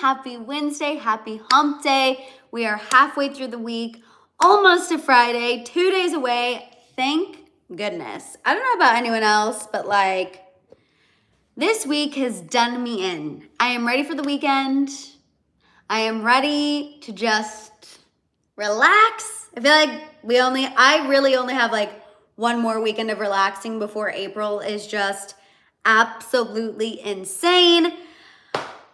Happy Wednesday, happy hump day. We are halfway through the week, almost to Friday, 2 days away. Thank goodness. I don't know about anyone else, but like this week has done me in. I am ready for the weekend. I am ready to just relax. I feel like I really only have like one more weekend of relaxing before April is just absolutely insane.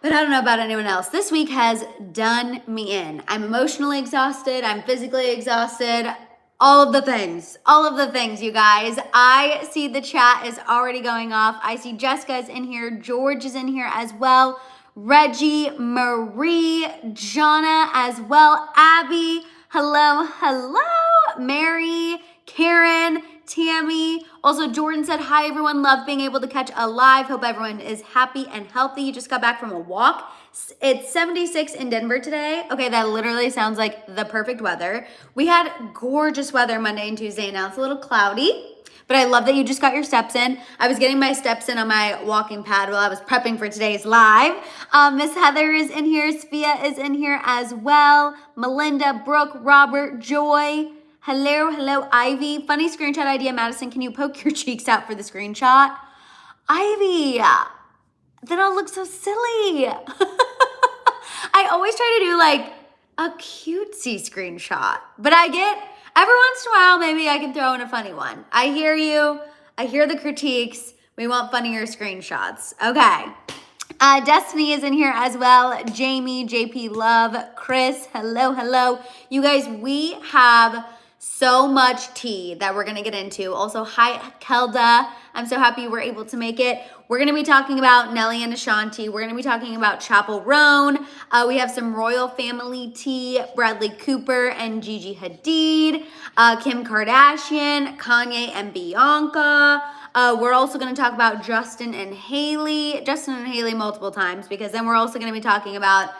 But I don't know about anyone else. This week has done me in. I'm emotionally exhausted. I'm physically exhausted. All of the things, you guys. I see the chat is already going off. I see Jessica's in here. George is in here as well. Reggie, Marie, Jonna as well. Abby, hello. Mary, Karen, Tammy. Also, Jordan said, hi, everyone. Love being able to catch a live. Hope everyone is happy and healthy. You just got back from a walk. It's 76 in Denver today. Okay, that literally sounds like the perfect weather. We had gorgeous weather Monday and Tuesday. Now it's a little cloudy, but I love that you just got your steps in. I was getting my steps in on my walking pad while I was prepping for today's live. Miss Heather is in here. Sophia is in here as well. Melinda, Brooke, Robert, Joy. Hello, Ivy. Funny screenshot idea, Madison. Can you poke your cheeks out for the screenshot? Ivy, then I'll look so silly. I always try to do like a cutesy screenshot, but I get every once in a while, maybe I can throw in a funny one. I hear you. I hear the critiques. We want funnier screenshots. Okay. Destiny is in here as well. Jamie, JP Love, Chris, hello. You guys, we have so much tea that we're gonna get into. Also, hi, Kelda. I'm so happy you were able to make it. We're gonna be talking about Nelly and Ashanti. We're gonna be talking about Chappell Roan. We have some royal family tea, Bradley Cooper and Gigi Hadid, Kim Kardashian, Kanye and Bianca. We're also gonna talk about Justin and Hailey multiple times, because then we're also gonna be talking about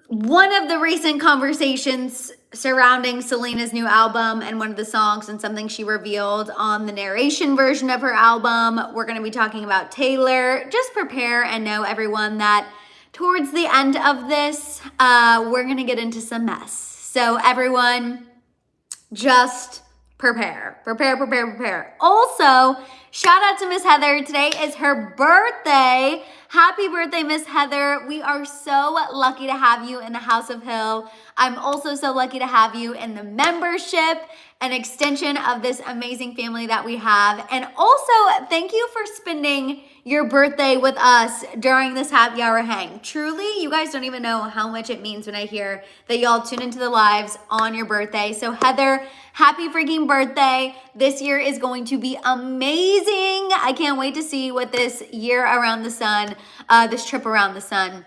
one of the recent conversations surrounding Selena's new album and one of the songs and something she revealed on the narration version of her album. We're going to be talking about Taylor. Just prepare and know, everyone, that towards the end of this, we're going to get into some mess. So everyone, just prepare. Also, shout out to Miss Heather. Today is her birthday. Happy birthday, Miss Heather. We are so lucky to have you in the House of Hill. I'm also so lucky to have you in the membership, an extension of this amazing family that we have. And also, thank you for spending your birthday with us during this happy hour hang. Truly, you guys don't even know how much it means when I hear that y'all tune into the lives on your birthday. So Heather, happy freaking birthday. This year is going to be amazing. I can't wait to see what this year around the sun, this trip around the sun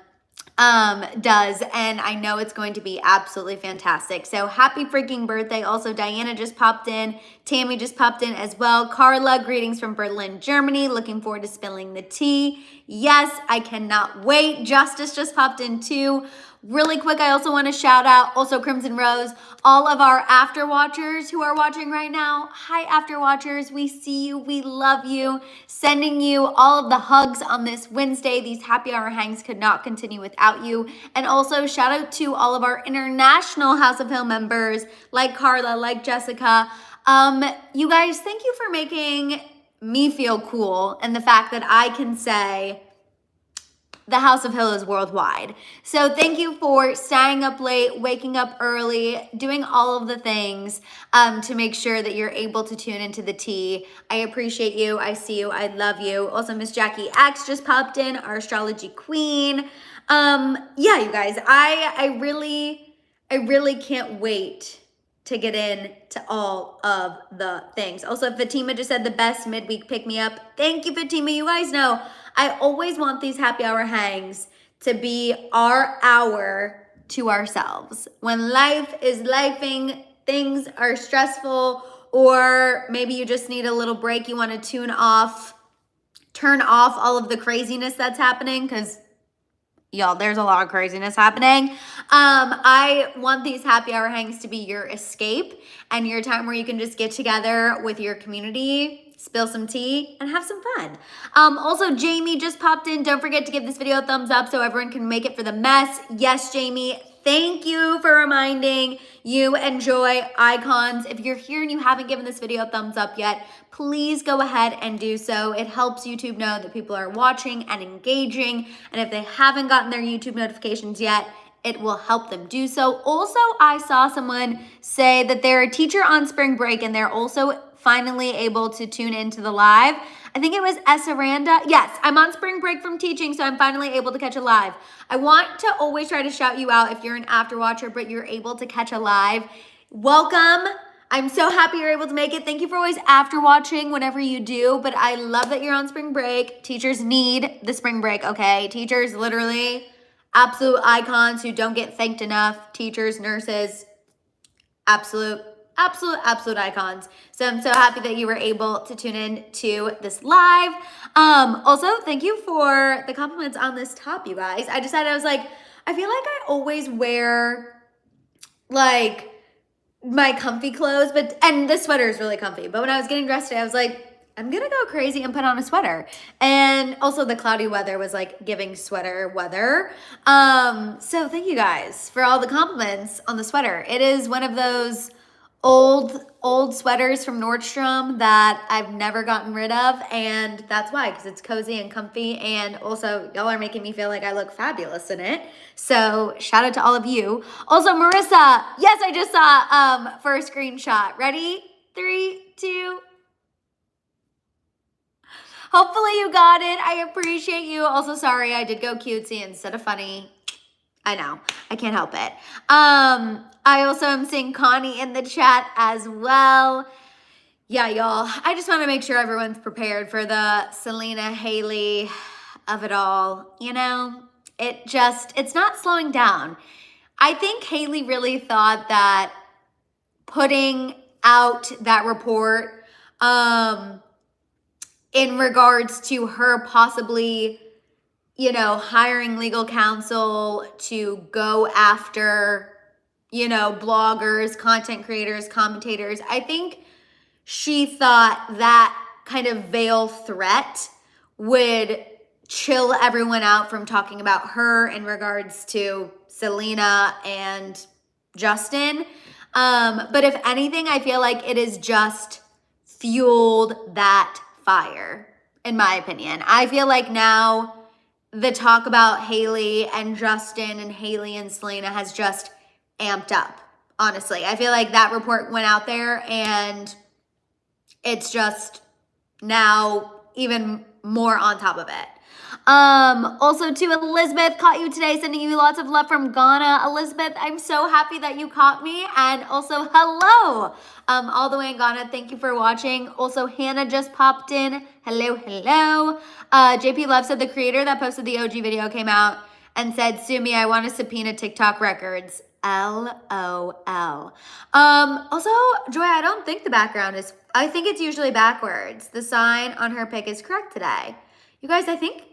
does, and I know it's going to be absolutely fantastic. So happy freaking birthday. Also, Diana just popped in. Tammy just popped in as well. Carla, greetings from Berlin, Germany. Looking forward to spilling the tea. Yes, I cannot wait. Justice just popped in too. Really quick, I also want to shout out, also Crimson Rose, all of our after watchers who are watching right now. Hi, after watchers. We see you. We love you. Sending you all of the hugs on this Wednesday. These happy hour hangs could not continue without you. And also shout out to all of our international House of Hill members, like Carla, like Jessica. You guys, thank you for making me feel cool, and the fact that I can say the House of Hill is worldwide. So thank you for staying up late, waking up early, doing all of the things to make sure that you're able to tune into the tea. I appreciate you. I see you. I love you. Also, Miss Jackie X just popped in, our astrology queen. Yeah, you guys, I really can't wait to get into all of the things. Also, Fatima just said the best midweek pick me up. Thank you, Fatima. You guys know I always want these happy hour hangs to be our hour to ourselves. When life is lifing, things are stressful, or maybe you just need a little break. You want to turn off all of the craziness that's happening, because y'all, there's a lot of craziness happening. I want these happy hour hangs to be your escape and your time where you can just get together with your community, spill some tea, and have some fun. Also, Jamie just popped in. Don't forget to give this video a thumbs up so everyone can make it for the mess. Yes, Jamie, thank you for reminding you enjoy icons. If you're here and you haven't given this video a thumbs up yet, please go ahead and do so. It helps YouTube know that people are watching and engaging. And if they haven't gotten their YouTube notifications yet, it will help them do so. Also, I saw someone say that they're a teacher on spring break and they're also finally able to tune into the live. I think it was Esaranda. Yes, I'm on spring break from teaching, so I'm finally able to catch a live. I want to always try to shout you out if you're an after watcher, but you're able to catch a live. Welcome. I'm so happy you're able to make it. Thank you for always after watching whenever you do, but I love that you're on spring break. Teachers need the spring break, okay? Teachers literally absolute icons who don't get thanked enough. Teachers, nurses, absolute icons. So I'm so happy that you were able to tune in to this live. Also, thank you for the compliments on this top, you guys. I decided, I was like, I feel like I always wear like my comfy clothes, and this sweater is really comfy. But when I was getting dressed today, I was like, I'm gonna go crazy and put on a sweater. And also the cloudy weather was like giving sweater weather. So thank you guys for all the compliments on the sweater. It is one of those old sweaters from Nordstrom that I've never gotten rid of. And that's why, because it's cozy and comfy. And also y'all are making me feel like I look fabulous in it. So shout out to all of you. Also, Marissa, yes, I just saw for a screenshot. Ready? 3, 2, hopefully you got it. I appreciate you. Also, sorry, I did go cutesy instead of funny. I know, I can't help it. I also am seeing Connie in the chat as well. Yeah, y'all, I just want to make sure everyone's prepared for the Selena, Hailey of it all. You know, it's not slowing down. I think Hailey really thought that putting out that report, in regards to her possibly, you know, hiring legal counsel to go after, you know, bloggers, content creators, commentators. I think she thought that kind of veil threat would chill everyone out from talking about her in regards to Selena and Justin. But if anything, I feel like it has just fueled that fire, in my opinion. I feel like now the talk about Hailey and Justin and Hailey and Selena has just amped up, honestly. I feel like that report went out there and it's just now even more on top of it. Also to Elizabeth, caught you today, sending you lots of love from Ghana. Elizabeth, I'm so happy that you caught me. And also hello, all the way in Ghana. Thank you for watching. Also, Hannah just popped in. Hello. JP Love said the creator that posted the OG video came out and said, sue me, I want to subpoena TikTok records. LOL. Also, Joy, I don't think the background is, I think it's usually backwards. The sign on her pic is correct today. You guys, I think,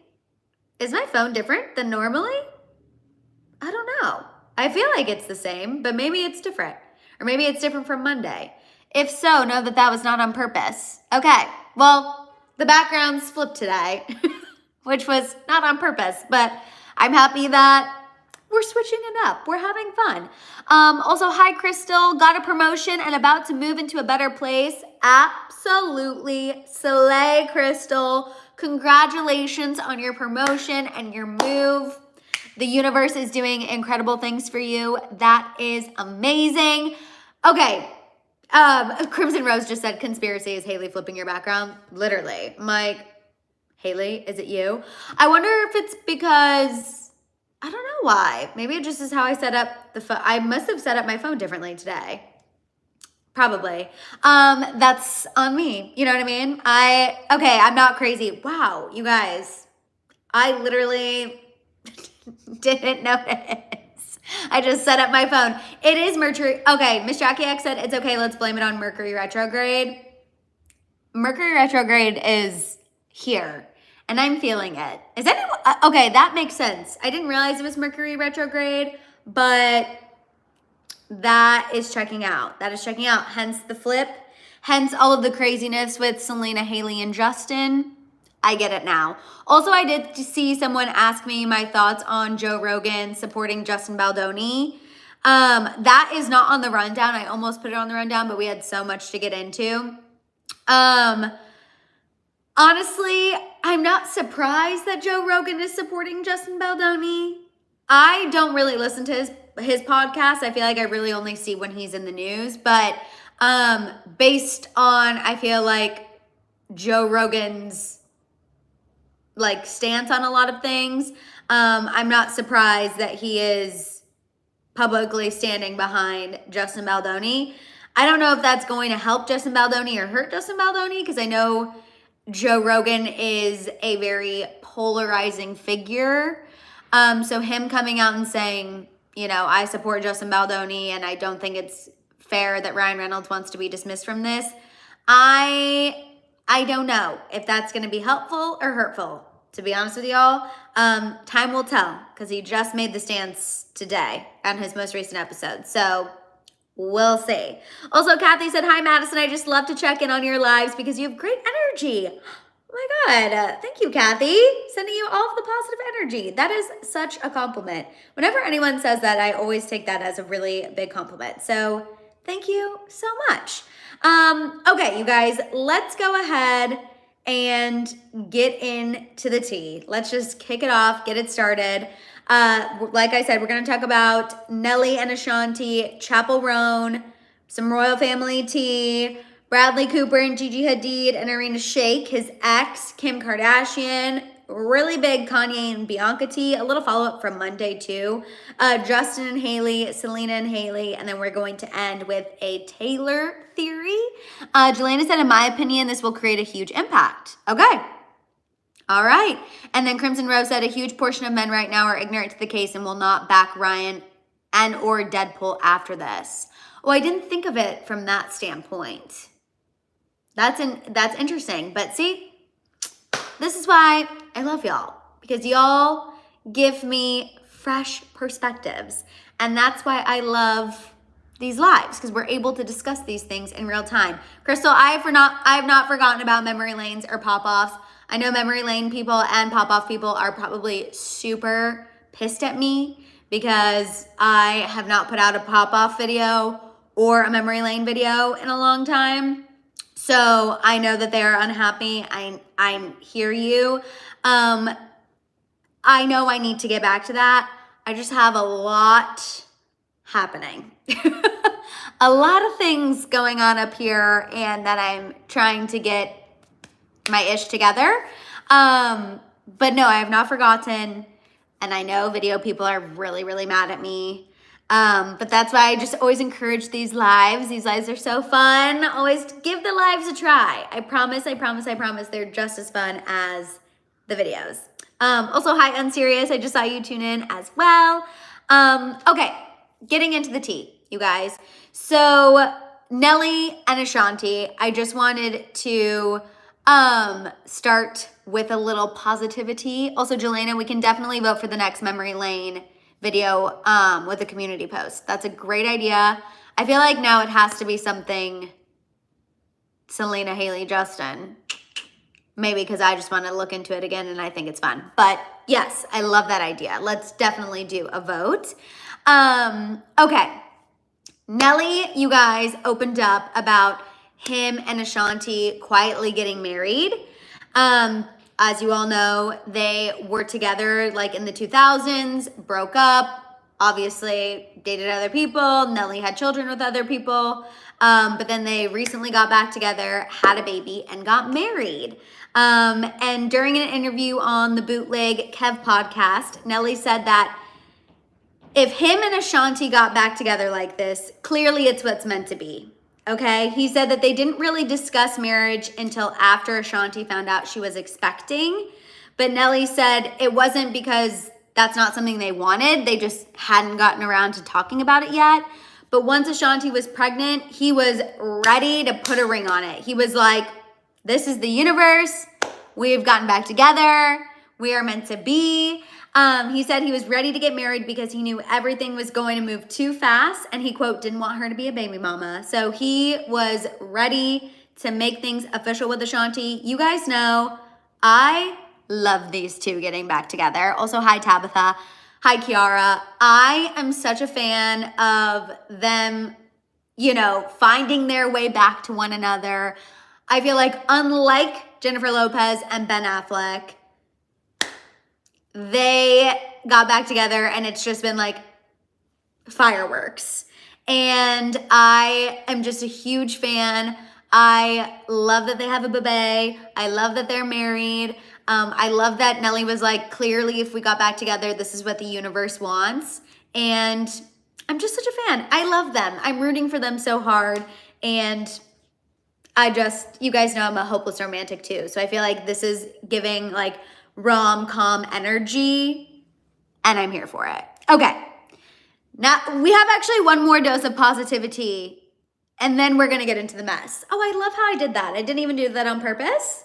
is my phone different than normally? I don't know. I feel like it's the same, but maybe it's different. Or maybe it's different from Monday. If so, know that that was not on purpose. Okay, well, the background's flipped today, which was not on purpose, but I'm happy that we're switching it up. We're having fun. Also, hi, Crystal. Got a promotion and about to move into a better place. Absolutely slay, Crystal. Congratulations on your promotion and your move. The universe is doing incredible things for you. That is amazing. Okay. Crimson Rose just said conspiracy is Hailey flipping your background. Literally. I'm like, Hailey, is it you? I wonder if it's because, I don't know why. Maybe it just is how I set up the phone. I must have set up my phone differently today. Probably. That's on me. You know what I mean? Okay, I'm not crazy. Wow, you guys. I literally didn't notice. I just set up my phone. It is Mercury. Okay, Miss Jackie X said it's okay. Let's blame it on Mercury retrograde. Mercury retrograde is here and I'm feeling it. Is anyone, okay, that makes sense. I didn't realize it was Mercury retrograde, but that is checking out. That is checking out, hence the flip. Hence all of the craziness with Selena, Hailey, and Justin. I get it now. Also, I did see someone ask me my thoughts on Joe Rogan supporting Justin Baldoni. That is not on the rundown. I almost put it on the rundown, but we had so much to get into. Honestly, I'm not surprised that Joe Rogan is supporting Justin Baldoni. I don't really listen to his podcast. I feel like I really only see when he's in the news. But based on, I feel like, Joe Rogan's like stance on a lot of things, I'm not surprised that he is publicly standing behind Justin Baldoni. I don't know if that's going to help Justin Baldoni or hurt Justin Baldoni, because I know Joe Rogan is a very polarizing figure. So him coming out and saying, you know, I support Justin Baldoni and I don't think it's fair that Ryan Reynolds wants to be dismissed from this. I don't know if that's going to be helpful or hurtful, to be honest with y'all. Time will tell, because he just made the stance today on his most recent episode. So we'll see. Also, Kathy said, hi, Madison. I just love to check in on your lives because you have great energy. Oh my God. Thank you, Kathy. Sending you all of the positive energy. That is such a compliment. Whenever anyone says that, I always take that as a really big compliment. So thank you so much. Okay, you guys, let's go ahead and get into the tea. Let's just kick it off, get it started. Like I said, we're going to talk about Nelly and Ashanti, Chappell Roan, some royal family tea, Bradley Cooper and Gigi Hadid and Irina Shayk, his ex, Kim Kardashian, really big Kanye and Bianca tea, a little follow-up from Monday too, Justin and Hailey, Selena and Haley, and then we're going to end with a Taylor theory. Jelena said, in my opinion, this will create a huge impact. Okay. All right. And then Crimson Rose said, a huge portion of men right now are ignorant to the case and will not back Ryan and or Deadpool after this. Oh, I didn't think of it from that standpoint. That's interesting. But see, this is why I love y'all, because y'all give me fresh perspectives. And that's why I love these lives, because we're able to discuss these things in real time. Crystal, I have not forgotten about memory lanes or pop-offs. I know memory lane people and pop-off people are probably super pissed at me because I have not put out a pop-off video or a memory lane video in a long time. So I know that they are unhappy. I hear you. I know I need to get back to that. I just have a lot happening. A lot of things going on up here, and that I'm trying to get my ish together. But no, I have not forgotten. And I know video people are really, really mad at me. But that's why I just always encourage these lives. These lives are so fun. Always give the lives a try. I promise, they're just as fun as the videos. Also, hi, Unserious. I just saw you tune in as well. Okay, getting into the tea, you guys. So Nelly and Ashanti, I just wanted to start with a little positivity. Also, Jelena, we can definitely vote for the next memory lane video with a community post. That's a great idea. I feel like now it has to be something Selena, Hailey, Justin. Maybe because I just want to look into it again and I think it's fun. But yes, I love that idea. Let's definitely do a vote. Okay. Nelly, you guys, opened up about him and Ashanti quietly getting married. As you all know, they were together like in the 2000s, broke up, obviously dated other people. Nelly had children with other people. But then they recently got back together, had a baby, and got married. And during an interview on the Bootleg Kev podcast, Nelly said that if him and Ashanti got back together like this, clearly it's what's meant to be. Okay, he said that they didn't really discuss marriage until after Ashanti found out she was expecting. But Nelly said it wasn't because that's not something they wanted. They just hadn't gotten around to talking about it yet. But once Ashanti was pregnant, he was ready to put a ring on it. He was like, this is the universe. We've gotten back together. We are meant to be. He said he was ready to get married because he knew everything was going to move too fast, and he, quote, didn't want her to be a baby mama. So he was ready to make things official with Ashanti. You guys know I love these two getting back together. Also, hi Tabitha. Hi Kiara. I am such a fan of them, you know, finding their way back to one another. I feel like unlike Jennifer Lopez and Ben Affleck, they got back together and it's just been like fireworks. And I am just a huge fan. I love that they have a baby. I love that they're married. I love that Nelly was like, clearly, if we got back together, this is what the universe wants. And I'm just such a fan. I love them. I'm rooting for them so hard. And you guys know I'm a hopeless romantic too. So I feel like this is giving like rom-com energy, and I'm here for it. Okay. Now, we have actually one more dose of positivity, and then we're going to get into the mess. Oh, I love how I did that. I didn't even do that on purpose,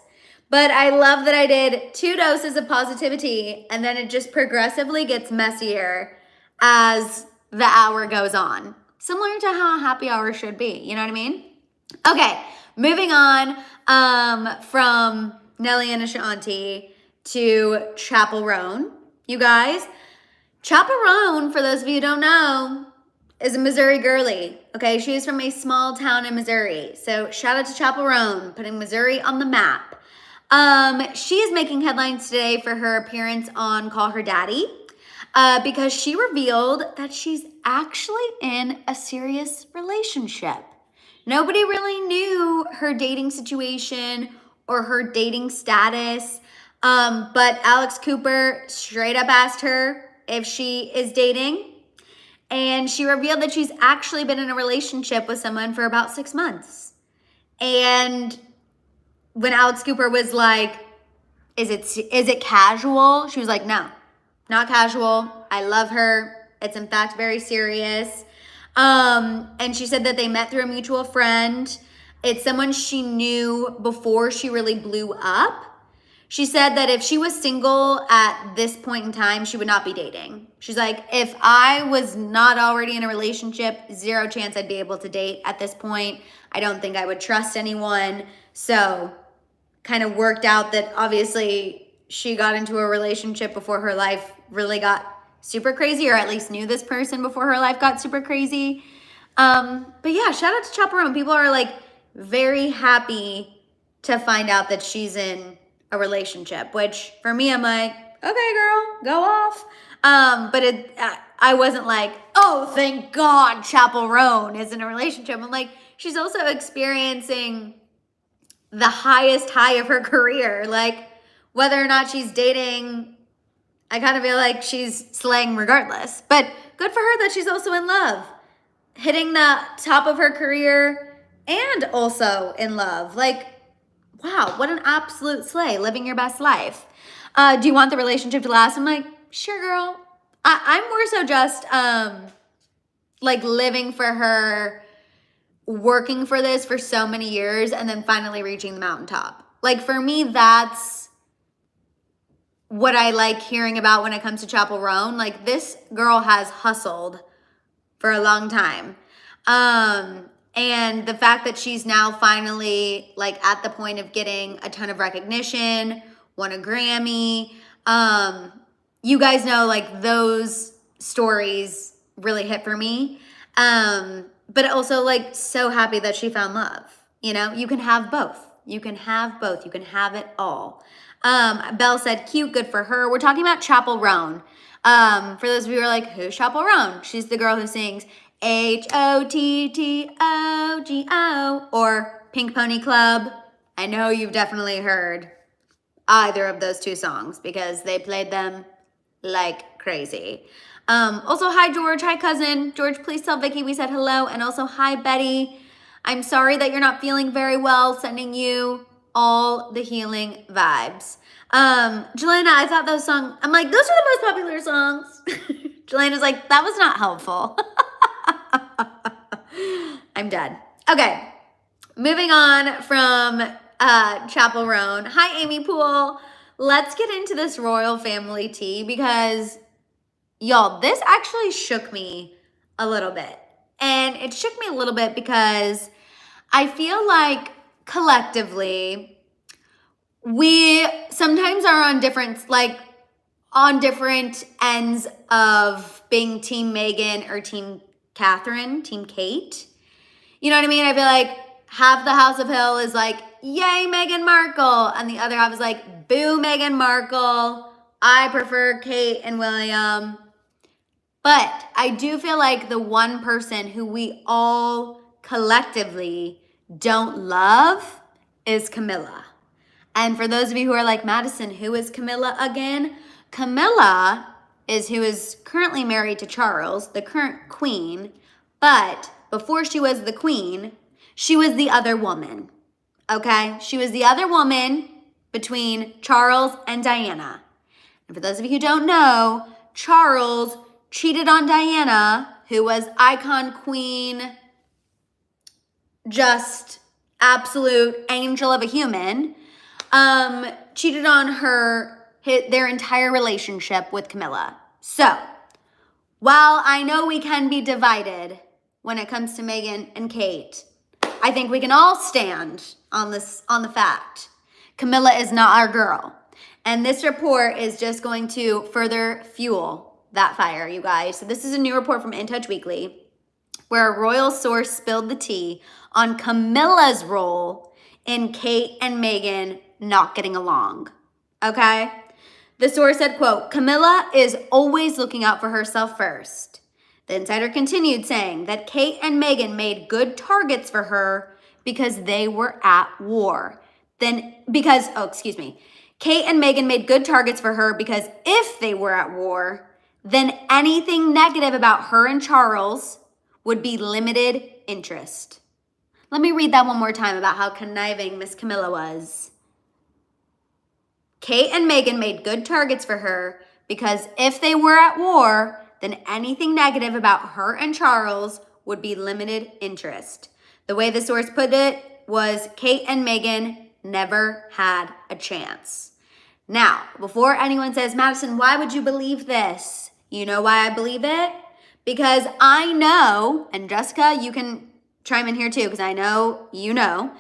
but I love that I did 2 doses of positivity, and then it just progressively gets messier as the hour goes on. Similar to how a happy hour should be. You know what I mean? Okay, moving on from Nelly and Ashanti to Chappell Roan. You guys, Chappell Roan, for those of you who don't know, is a Missouri girly. Okay, she is from a small town in Missouri. So shout out to Chappell Roan, putting Missouri on the map. She is making headlines today for her appearance on Call Her Daddy because she revealed that she's actually in a serious relationship. Nobody really knew her dating situation or her dating status. But Alex Cooper straight up asked her if she is dating, and she revealed that she's actually been in a relationship with someone for about 6 months. And when Alex Cooper was like, is it casual? She was like, no, not casual. I love her. It's in fact very serious. And she said that they met through a mutual friend. It's someone she knew before she really blew up. She said that if she was single at this point in time, she would not be dating. She's like, if I was not already in a relationship, 0 chance I'd be able to date at this point. I don't think I would trust anyone. So kind of worked out that obviously she got into a relationship before her life really got super crazy, or at least knew this person before her life got super crazy. But yeah, shout out to Chappell Roan. People are like very happy to find out that she's in a relationship, which for me, I'm like, okay, girl, go off. But I wasn't like, oh, thank God Chappell Roan is in a relationship. I'm like, she's also experiencing the highest high of her career. Like, whether or not she's dating, I kind of feel like she's slaying regardless. But good for her that she's also in love, hitting the top of her career and also in love. Like, wow, what an absolute slay, living your best life. Do you want the relationship to last? I'm like, sure, girl. I'm more so just like living for her, working for this for so many years, and then finally reaching the mountaintop. Like, for me, that's what I like hearing about when it comes to Chappell Roan. Like, this girl has hustled for a long time. And the fact that she's now finally like at the point of getting a ton of recognition, won a Grammy. You guys know like those stories really hit for me. But also like so happy that she found love. You know, you can have both. You can have both. You can have it all. Belle said, cute, good for her. We're talking about Chappell Roan. For those of you who are like, who's Chappell Roan? She's the girl who sings HOTTOGO or Pink Pony Club. I know you've definitely heard either of those 2 songs because they played them like crazy. Also, hi George, hi cousin. George, please tell Vicky we said hello. And also, hi Betty. I'm sorry that you're not feeling very well. Sending you all the healing vibes. Jelena, I thought those songs, I'm like, those are the most popular songs. Jelena's like, that was not helpful. I'm dead. Okay, moving on from Chappell Roan. Hi, Amy Poole. let's get into this royal family tea because, y'all, this actually shook me a little bit. And it shook me a little bit because I feel like collectively, we sometimes are on different ends of being Team Meghan or Team Catherine, Team Kate. You know what I mean? I feel like half the House of Hill is like, yay, Meghan Markle. And the other half is like, boo, Meghan Markle. I prefer Kate and William. But I do feel like the one person who we all collectively don't love is Camilla. And for those of you who are like, Madison, who is Camilla again? Camilla is who is currently married to Charles, the current queen. But before she was the queen, she was the other woman. Okay? She was the other woman between Charles and Diana. And for those of you who don't know, Charles cheated on Diana, who was icon queen, just absolute angel of a human. Cheated on their entire relationship with Camilla. So, while I know we can be divided when it comes to Meghan and Kate, I think we can all stand on the fact Camilla is not our girl. And this report is just going to further fuel that fire, you guys. So this is a new report from In Touch Weekly, where a royal source spilled the tea on Camilla's role in Kate and Meghan not getting along, okay? The source said, quote, Camilla is always looking out for herself first. The insider continued saying that Kate and Meghan made good targets for her because they were at war. Kate and Meghan made good targets for her because if they were at war, then anything negative about her and Charles would be limited interest. Let me read that one more time about how conniving Miss Camilla was. Kate and Meghan made good targets for her because if they were at war, then anything negative about her and Charles would be limited interest. The way the source put it was Kate and Meghan never had a chance. Now, before anyone says, Madison, why would you believe this? You know why I believe it? Because I know, and Jessica, you can chime in here too, because I know you know,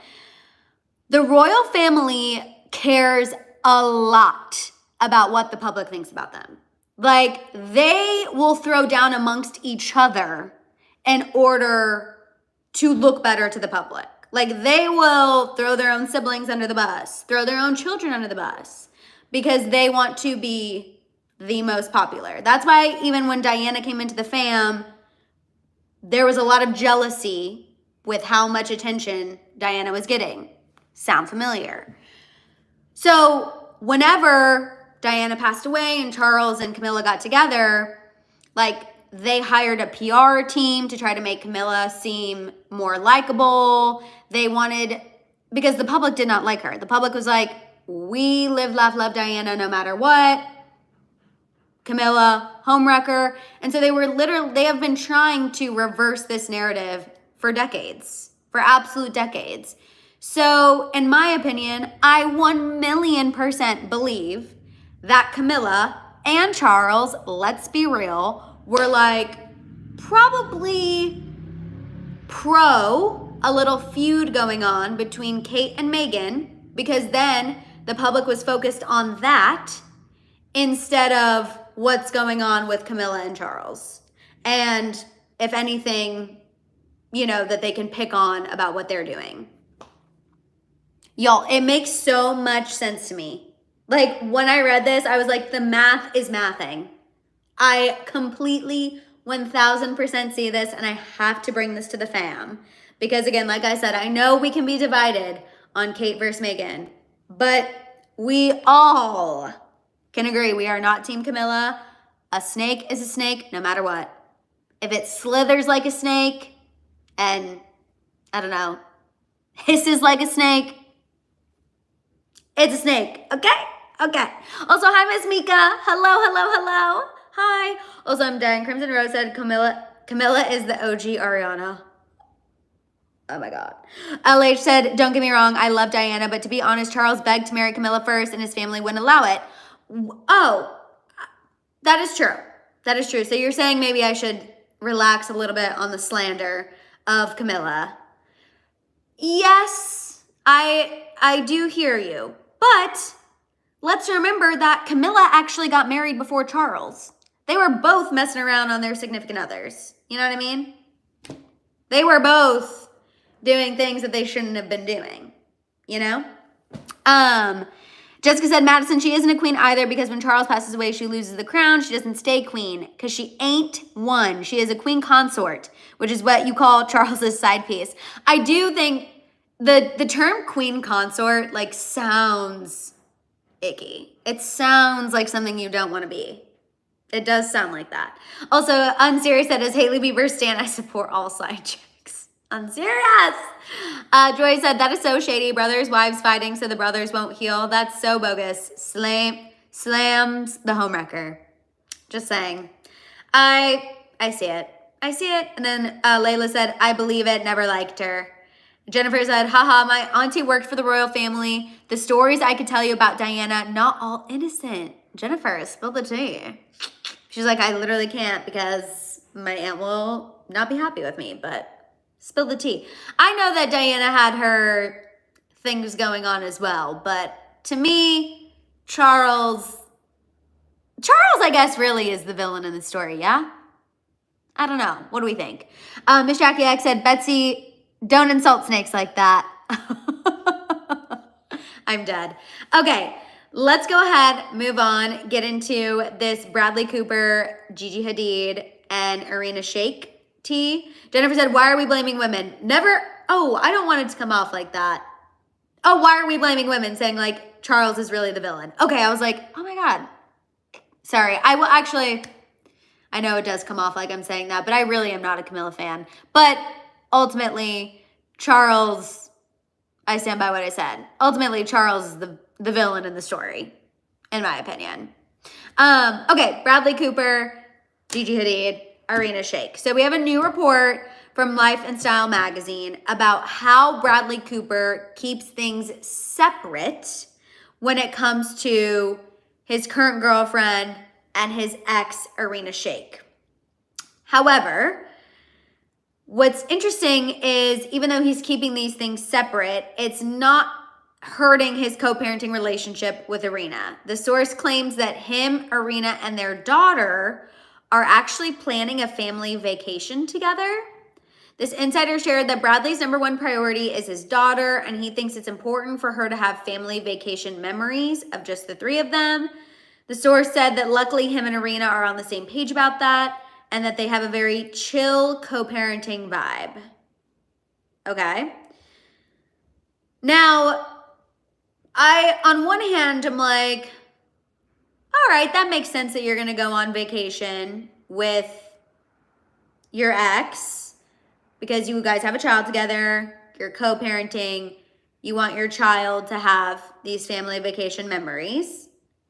the royal family cares a lot about what the public thinks about them. Like, they will throw down amongst each other in order to look better to the public. Like, they will throw their own siblings under the bus, throw their own children under the bus, because they want to be the most popular. That's why even when Diana came into the fam, there was a lot of jealousy with how much attention Diana was getting. Sound familiar? So whenever Diana passed away and Charles and Camilla got together, like, they hired a PR team to try to make Camilla seem more likable. They wanted, because the public did not like her. The public was like, we live, laugh, love Diana no matter what. Camilla, homewrecker. And so they have been trying to reverse this narrative for decades, for absolute decades. So in my opinion, I 1,000,000% believe that Camilla and Charles, let's be real, were like probably pro a little feud going on between Kate and Meghan, because then the public was focused on that instead of what's going on with Camilla and Charles. And if anything, you know, that they can pick on about what they're doing. Y'all, it makes so much sense to me. Like, when I read this, I was like, the math is mathing. I completely 1000% see this, and I have to bring this to the fam. Because again, like I said, I know we can be divided on Kate versus Meghan, but we all can agree we are not Team Camilla. A snake is a snake no matter what. If it slithers like a snake and, I don't know, hisses like a snake, it's a snake, okay? Okay. Also, hi, Miss Mika. Hello. Hi. Also, I'm dying. Crimson Rose said Camilla is the OG Ariana. Oh my God. LH said, don't get me wrong, I love Diana, but to be honest, Charles begged to marry Camilla first and his family wouldn't allow it. Oh, that is true. That is true. So you're saying maybe I should relax a little bit on the slander of Camilla. Yes, I do hear you. But let's remember that Camilla actually got married before Charles. They were both messing around on their significant others. You know what I mean? They were both doing things that they shouldn't have been doing, you know? Jessica said, Madison, she isn't a queen either because when Charles passes away, she loses the crown. She doesn't stay queen because she ain't one. She is a queen consort, which is what you call Charles's side piece. I do think the term queen consort like sounds icky. It sounds like something you don't want to be. It does sound like that. Also, Unserious said, as Hailey Bieber stan, I support all side chicks. Unserious. Joy said, that is so shady. Brothers, wives fighting so the brothers won't heal. That's so bogus. Slams the homewrecker. Just saying. I see it. I see it. And then Layla said, I believe it. Never liked her. Jennifer said, haha, my auntie worked for the royal family. The stories I could tell you about Diana, not all innocent. Jennifer, spill the tea. She's like, I literally can't because my aunt will not be happy with me, but spill the tea. I know that Diana had her things going on as well, but to me, Charles, I guess, really is the villain in the story, yeah? I don't know. What do we think? Miss Jackie X said, Betsy, don't insult snakes like that. I'm dead. Okay, let's go ahead, move on, get into this Bradley Cooper, Gigi Hadid, and Irina Shayk tea. Jennifer said, why are we blaming women? Never. Oh, I don't want it to come off like that. Oh, why are we blaming women? Saying like Charles is really the villain. Okay, I was like, oh my God. Sorry, I will actually, I know it does come off like I'm saying that, but I really am not a Camilla fan. But ultimately, Charles, I stand by what I said. Ultimately, Charles is the villain in the story, in my opinion. Okay, Bradley Cooper, Gigi Hadid, Irina Shayk. So we have a new report from Life and Style magazine about how Bradley Cooper keeps things separate when it comes to his current girlfriend and his ex, Irina Shayk. However, what's interesting is even though he's keeping these things separate, it's not hurting his co-parenting relationship with Irina. The source claims that him, Irina, and their daughter are actually planning a family vacation together. This insider shared that Bradley's #1 priority is his daughter, and he thinks it's important for her to have family vacation memories of just the three of them. The source said that luckily him and Irina are on the same page about that, and that they have a very chill co-parenting vibe. Okay. Now, on one hand, I'm like, all right, that makes sense that you're going to go on vacation with your ex because you guys have a child together, you're co-parenting, you want your child to have these family vacation memories.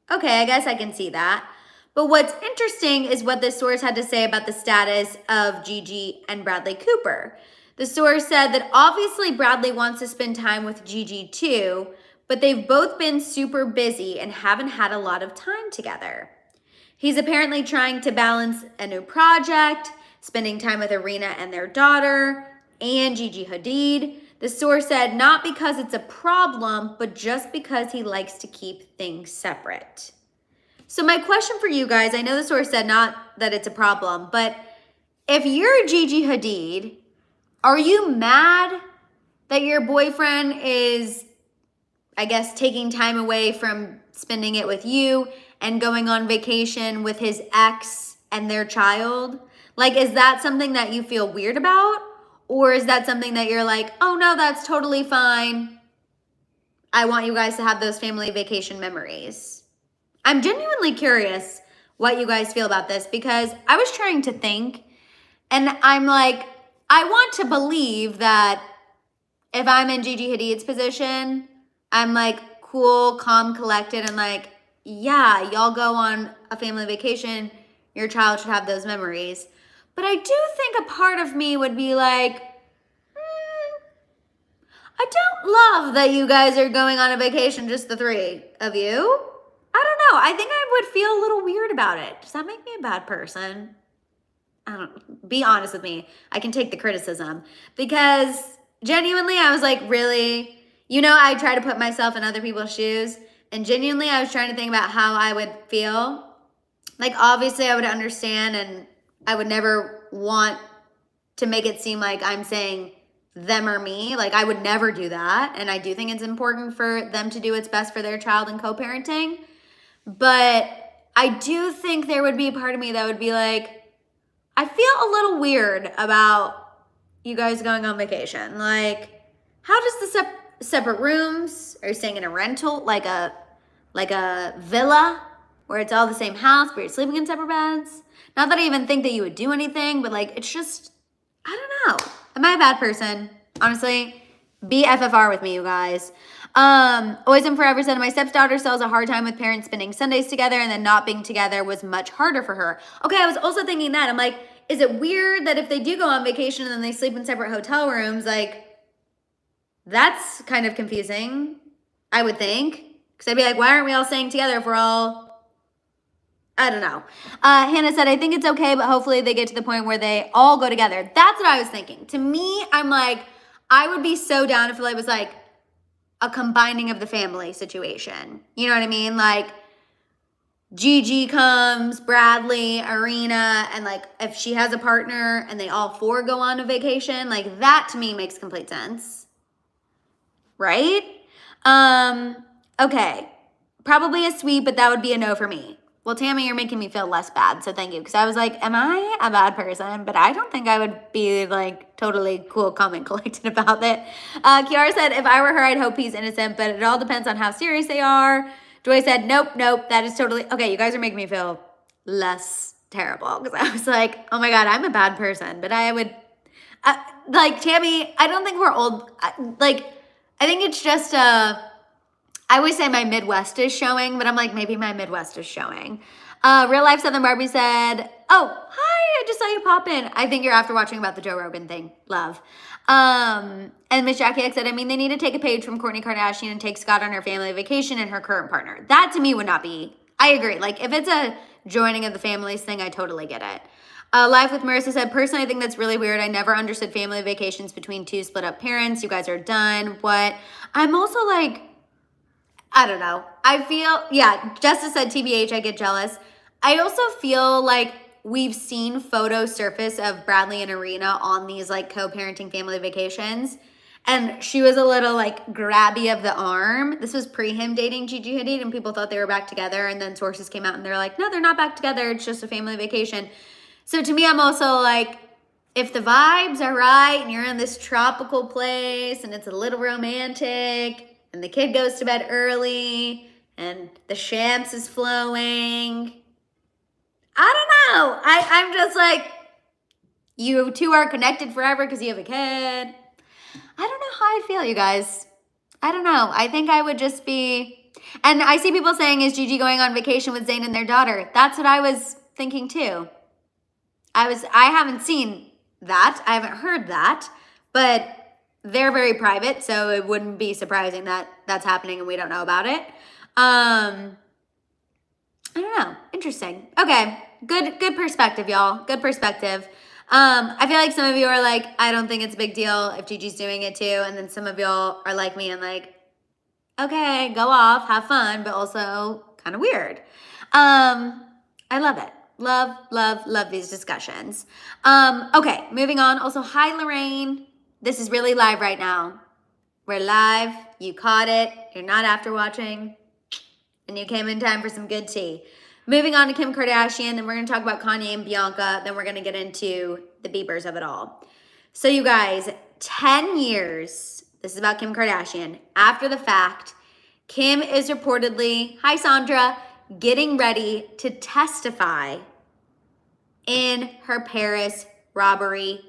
Okay, I guess I can see that. But what's interesting is what this source had to say about the status of Gigi and Bradley Cooper. The source said that obviously Bradley wants to spend time with Gigi too, but they've both been super busy and haven't had a lot of time together. He's apparently trying to balance a new project, spending time with Irina and their daughter, and Gigi Hadid. The source said not because it's a problem, but just because he likes to keep things separate. So my question for you guys, I know the source said not that it's a problem, but if you're Gigi Hadid, are you mad that your boyfriend is, I guess, taking time away from spending it with you and going on vacation with his ex and their child? Like, is that something that you feel weird about? Or is that something that you're like, oh no, that's totally fine. I want you guys to have those family vacation memories. I'm genuinely curious what you guys feel about this because I was trying to think and I'm like, I want to believe that if I'm in Gigi Hadid's position, I'm like cool, calm, collected, and like, yeah, y'all go on a family vacation. Your child should have those memories. But I do think a part of me would be like, I don't love that you guys are going on a vacation, just the three of you. I don't know. I think I would feel a little weird about it. Does that make me a bad person? I don't, be honest with me. I can take the criticism because genuinely I was like, really, I try to put myself in other people's shoes, and genuinely I was trying to think about how I would feel. Like, obviously I would understand, and I would never want to make it seem like I'm saying them or me. Like, I would never do that. And I do think it's important for them to do what's best for their child in co-parenting. But I do think there would be a part of me that would be like, I feel a little weird about you guys going on vacation. Like, how does the separate rooms? Are you staying in a rental, like a villa where it's all the same house, but you're sleeping in separate beds? Not that I even think that you would do anything, but like, it's just, I don't know. Am I a bad person? Honestly, BFFR with me, you guys. Always and Forever said, my stepdaughter still has a hard time with parents spending Sundays together, and then not being together was much harder for her. Okay, I was also thinking that. I'm like, is it weird that if they do go on vacation and then they sleep in separate hotel rooms, like, that's kind of confusing, I would think. Because I'd be like, why aren't we all staying together if we're all... I don't know. Hannah said, I think it's okay, but hopefully they get to the point where they all go together. That's what I was thinking. To me, I'm like, I would be so down if it was like a combining of the family situation. You know what I mean? Like, Gigi comes, Bradley, Irina, and like if she has a partner and they all four go on a vacation, like that to me makes complete sense. Right? Okay. Probably a sweep, but that would be a no for me. Well, Tammy, you're making me feel less bad, so thank you. Because I was like, am I a bad person? But I don't think I would be like totally cool, calm, and collected about it. Kiara said, if I were her, I'd hope he's innocent, but it all depends on how serious they are. Joy said, nope, that is totally... Okay, you guys are making me feel less terrible. Because I was like, oh my God, I'm a bad person. But I would... like, Tammy, I don't think we're old. I think it's just I always say my Midwest is showing, but I'm like, maybe my Midwest is showing. Real Life Southern Barbie said, oh, hi, I just saw you pop in. I think you're after watching about the Joe Rogan thing. Love. And Miss Jackie X said, I mean, they need to take a page from Kourtney Kardashian and take Scott on her family vacation and her current partner. That to me would not be, I agree. Like, if it's a joining of the families thing, I totally get it. Life with Marissa said, personally, I think that's really weird. I never understood family vacations between two split up parents. You guys are done. What? I'm also like, I don't know. I feel, yeah, Justice said, TBH, I get jealous. I also feel like we've seen photos surface of Bradley and Irina on these like co-parenting family vacations. And she was a little like grabby of the arm. This was pre him dating Gigi Hadid, and people thought they were back together. And then sources came out and they're like, no, they're not back together. It's just a family vacation. So to me, I'm also like, if the vibes are right and you're in this tropical place and it's a little romantic, and the kid goes to bed early, and the shams is flowing. I don't know. I'm just like, you two are connected forever because you have a kid. I don't know how I'd feel, you guys. I don't know. I think I would just be... And I see people saying, is Gigi going on vacation with Zayn and their daughter? That's what I was thinking too. I haven't seen that. I haven't heard that. But... they're very private, so it wouldn't be surprising that that's happening and we don't know about it. I don't know. Interesting. Okay. Good perspective, y'all. Good perspective. I feel like some of you are like, I don't think it's a big deal if Gigi's doing it too. And then some of y'all are like me and like, okay, go off, have fun, but also kind of weird. I love it. Love these discussions. Okay, moving on. Also, hi, Lorraine. This is really live right now. We're live. You caught it. You're not after watching. And you came in time for some good tea. Moving on to Kim Kardashian. Then we're going to talk about Kanye and Bianca. Then we're going to get into the Biebers of it all. So you guys, 10 years. This is about Kim Kardashian. After the fact, Kim is reportedly, hi Sandra, getting ready to testify in her Paris robbery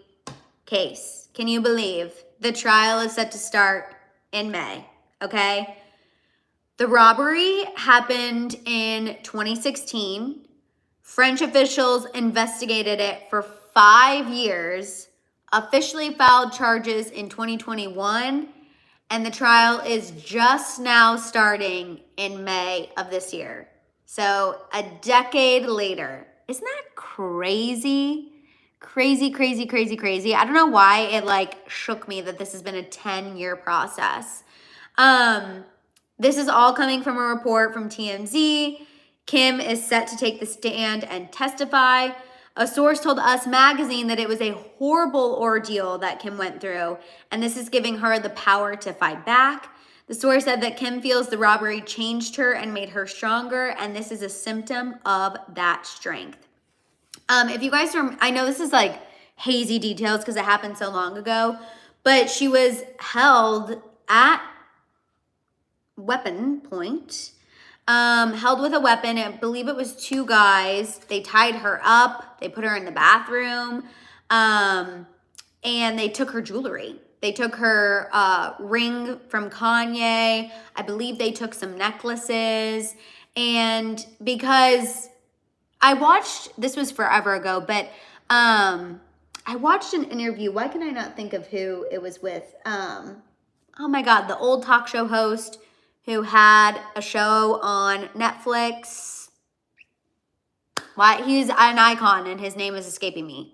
case. Can you believe the trial is set to start in May, okay? The robbery happened in 2016. French officials investigated it for 5 years, officially filed charges in 2021, And the trial is just now starting in May of this year. So a decade later. Isn't that crazy? Crazy, crazy, crazy, crazy. I don't know why it like shook me that this has been a 10-year process. This is all coming from a report from TMZ. Kim is set to take the stand and testify. A source told Us Magazine that it was a horrible ordeal that Kim went through, and this is giving her the power to fight back. The source said that Kim feels the robbery changed her and made her stronger, and this is a symptom of that strength. If you guys remember, I know this is like hazy details because it happened so long ago, but she was held at weapon point, held with a weapon. I believe it was 2 guys. They tied her up. They put her in the bathroom, and they took her jewelry. They took her ring from Kanye. I believe they took some necklaces. And because I watched, this was forever ago, but I watched an interview. Why can I not think of who it was with? Oh my God, the old talk show host who had a show on Netflix. Why? He's an icon and his name is escaping me.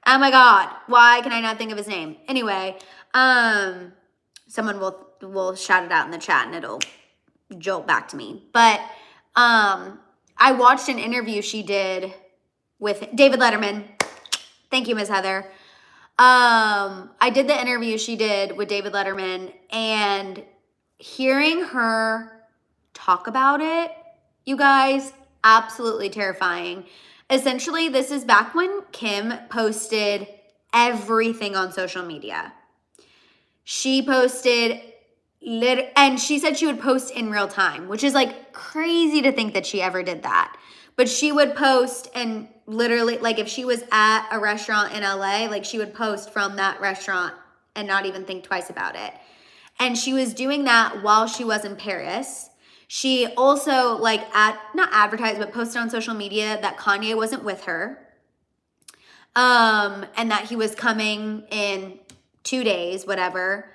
Oh my God, why can I not think of his name? Anyway, someone will shout it out in the chat and it'll jolt back to me. But I watched an interview she did with David Letterman. Thank you, Ms. Heather. I did the interview she did with David Letterman, and hearing her talk about it, you guys, absolutely terrifying. Essentially, this is back when Kim posted everything on social media. She posted, and she said she would post in real time, which is like crazy to think that she ever did that. But she would post and literally, like if she was at a restaurant in LA, like she would post from that restaurant and not even think twice about it. And she was doing that while she was in Paris. She also not advertised, but posted on social media that Kanye wasn't with her. And that he was coming in 2 days, whatever.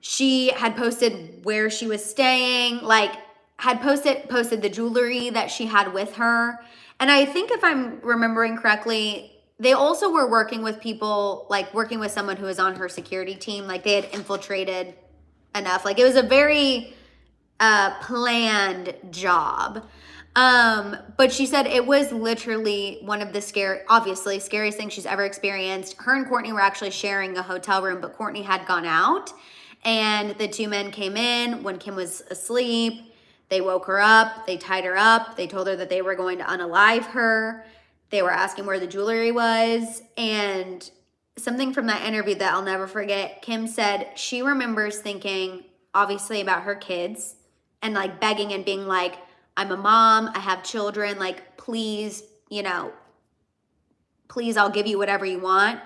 She had posted where she was staying, had posted the jewelry that she had with her. And I think if I'm remembering correctly, they also were working with people, working with someone who was on her security team. They had infiltrated enough. It was a very planned job. But she said it was literally one of the scariest things she's ever experienced. Her and Courtney were actually sharing a hotel room, but Courtney had gone out. And the 2 men came in when Kim was asleep. They woke her up. They tied her up. They told her that they were going to unalive her. They were asking where the jewelry was. And something from that interview that I'll never forget, Kim said she remembers thinking, obviously, about her kids and begging and being like, I'm a mom. I have children. Please, please, I'll give you whatever you want.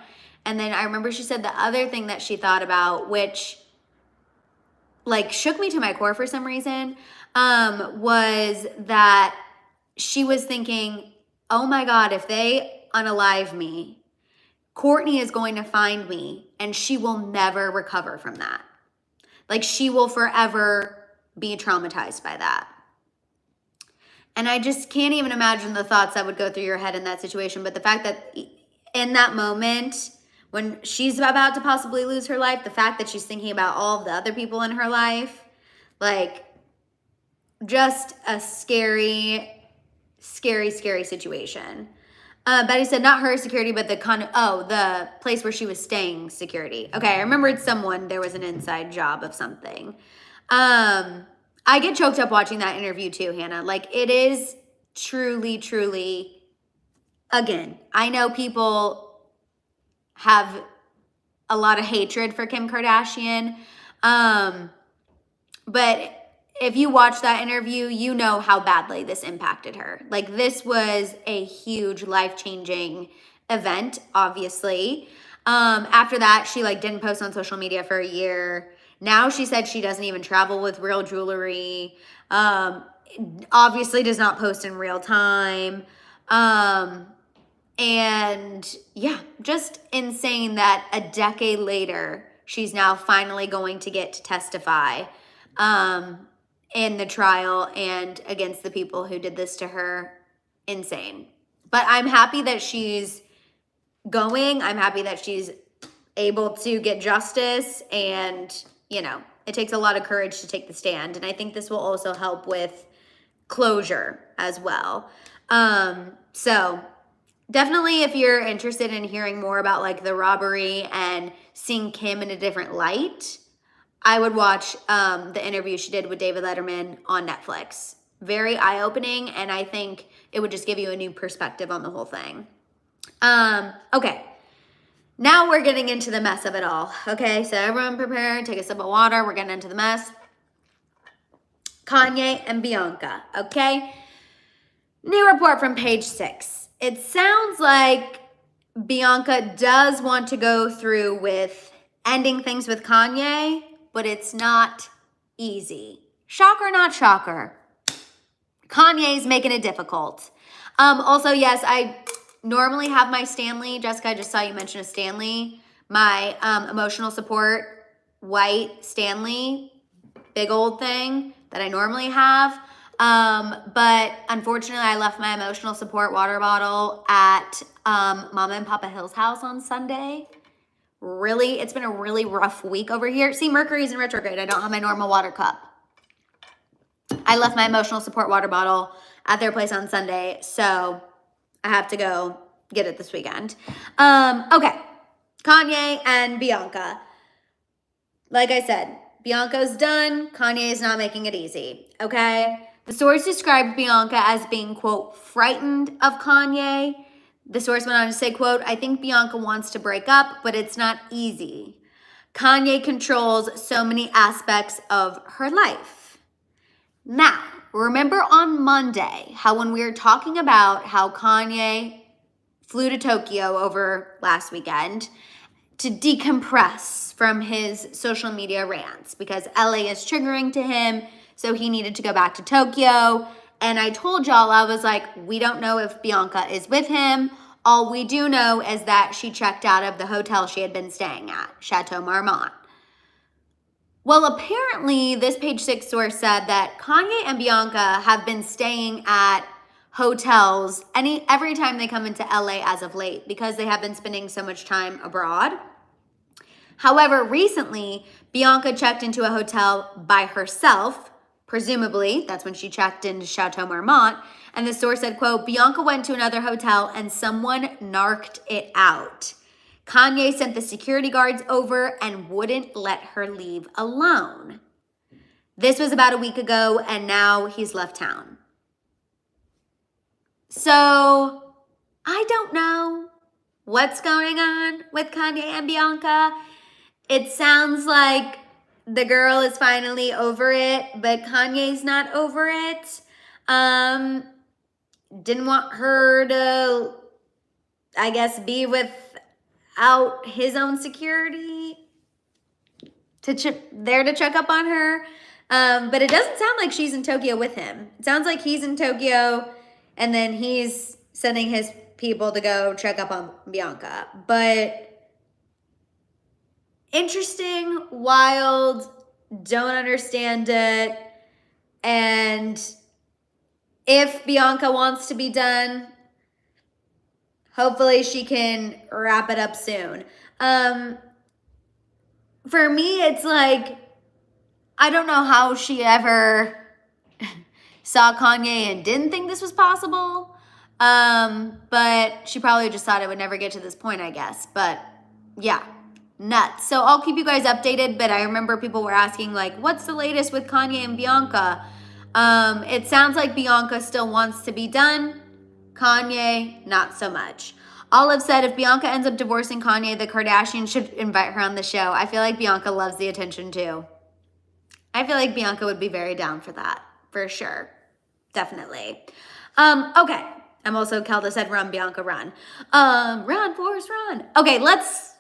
And then I remember she said the other thing that she thought about, which shook me to my core for some reason, was that she was thinking, oh my God, if they unalive me, Courtney is going to find me and she will never recover from that. She will forever be traumatized by that. And I just can't even imagine the thoughts that would go through your head in that situation. But the fact that in that moment, when she's about to possibly lose her life, the fact that she's thinking about all of the other people in her life, just a scary, scary, scary situation. Betty said not her security, but the place where she was staying security. Okay, I remembered there was an inside job of something. I get choked up watching that interview too, Hannah. It is truly, truly, again, I know people have a lot of hatred for Kim Kardashian. But if you watch that interview, you know how badly this impacted her. This was a huge life-changing event, obviously. After that, she didn't post on social media for a year. Now she said she doesn't even travel with real jewelry. Obviously does not post in real time. And yeah, just insane that a decade later, she's now finally going to get to testify in the trial and against the people who did this to her. Insane. But I'm happy that she's going. I'm happy that she's able to get justice, and, you know, it takes a lot of courage to take the stand. And I think this will also help with closure as well. So definitely, if you're interested in hearing more about like the robbery and seeing Kim in a different light, I would watch the interview she did with David Letterman on Netflix. Very eye-opening, and I think it would just give you a new perspective on the whole thing. Okay. Now we're getting into the mess of it all. Okay, so everyone prepare, take a sip of water. We're getting into the mess. Kanye and Bianca, okay? New report from Page 6. It sounds like Bianca does want to go through with ending things with Kanye, but it's not easy. Shocker, not shocker. Kanye's making it difficult. Also, yes, I normally have my Stanley. Jessica, I just saw you mention a Stanley. My emotional support white Stanley, big old thing that I normally have. But unfortunately, I left my emotional support water bottle at Mama and Papa Hill's house on Sunday. Really, it's been a really rough week over here. See, Mercury's in retrograde. I don't have my normal water cup. I left my emotional support water bottle at their place on Sunday, so I have to go get it this weekend. Okay, Kanye and Bianca. Like I said, Bianca's done. Kanye's not making it easy, okay? The source described Bianca as being, quote, frightened of Kanye. The source went on to say, quote, I think Bianca wants to break up, but it's not easy. Kanye controls so many aspects of her life. Now, remember on Monday how when we were talking about how Kanye flew to Tokyo over last weekend to decompress from his social media rants because LA is triggering to him, so he needed to go back to Tokyo. And I told y'all, I was like, we don't know if Bianca is with him. All we do know is that she checked out of the hotel she had been staying at, Chateau Marmont. Well, apparently, this Page 6 source said that Kanye and Bianca have been staying at hotels every time they come into LA as of late because they have been spending so much time abroad. However, recently, Bianca checked into a hotel by herself, presumably, that's when she checked into Chateau Marmont, and the source said, quote, Bianca went to another hotel and someone narked it out. Kanye sent the security guards over and wouldn't let her leave alone. This was about a week ago, and now he's left town. So, I don't know what's going on with Kanye and Bianca. It sounds like the girl is finally over it, but Kanye's not over it. Didn't want her to, I guess, be without his own security there to check up on her. But it doesn't sound like she's in Tokyo with him. It sounds like he's in Tokyo and then he's sending his people to go check up on Bianca. But interesting, wild, don't understand it. And if Bianca wants to be done, hopefully she can wrap it up soon. For me, it's like, I don't know how she ever saw Kanye and didn't think this was possible. But she probably just thought it would never get to this point, I guess. But yeah, nuts. So I'll keep you guys updated, but I remember people were asking like, what's the latest with Kanye and Bianca? It sounds like Bianca still wants to be done. Kanye, not so much. Olive said if Bianca ends up divorcing Kanye, the Kardashians should invite her on the show. I feel like Bianca loves the attention too. I feel like Bianca would be very down for that, for sure. Definitely. Okay. I'm also, Kelda said, run, Bianca, run. Run, Forrest, run. Okay, let's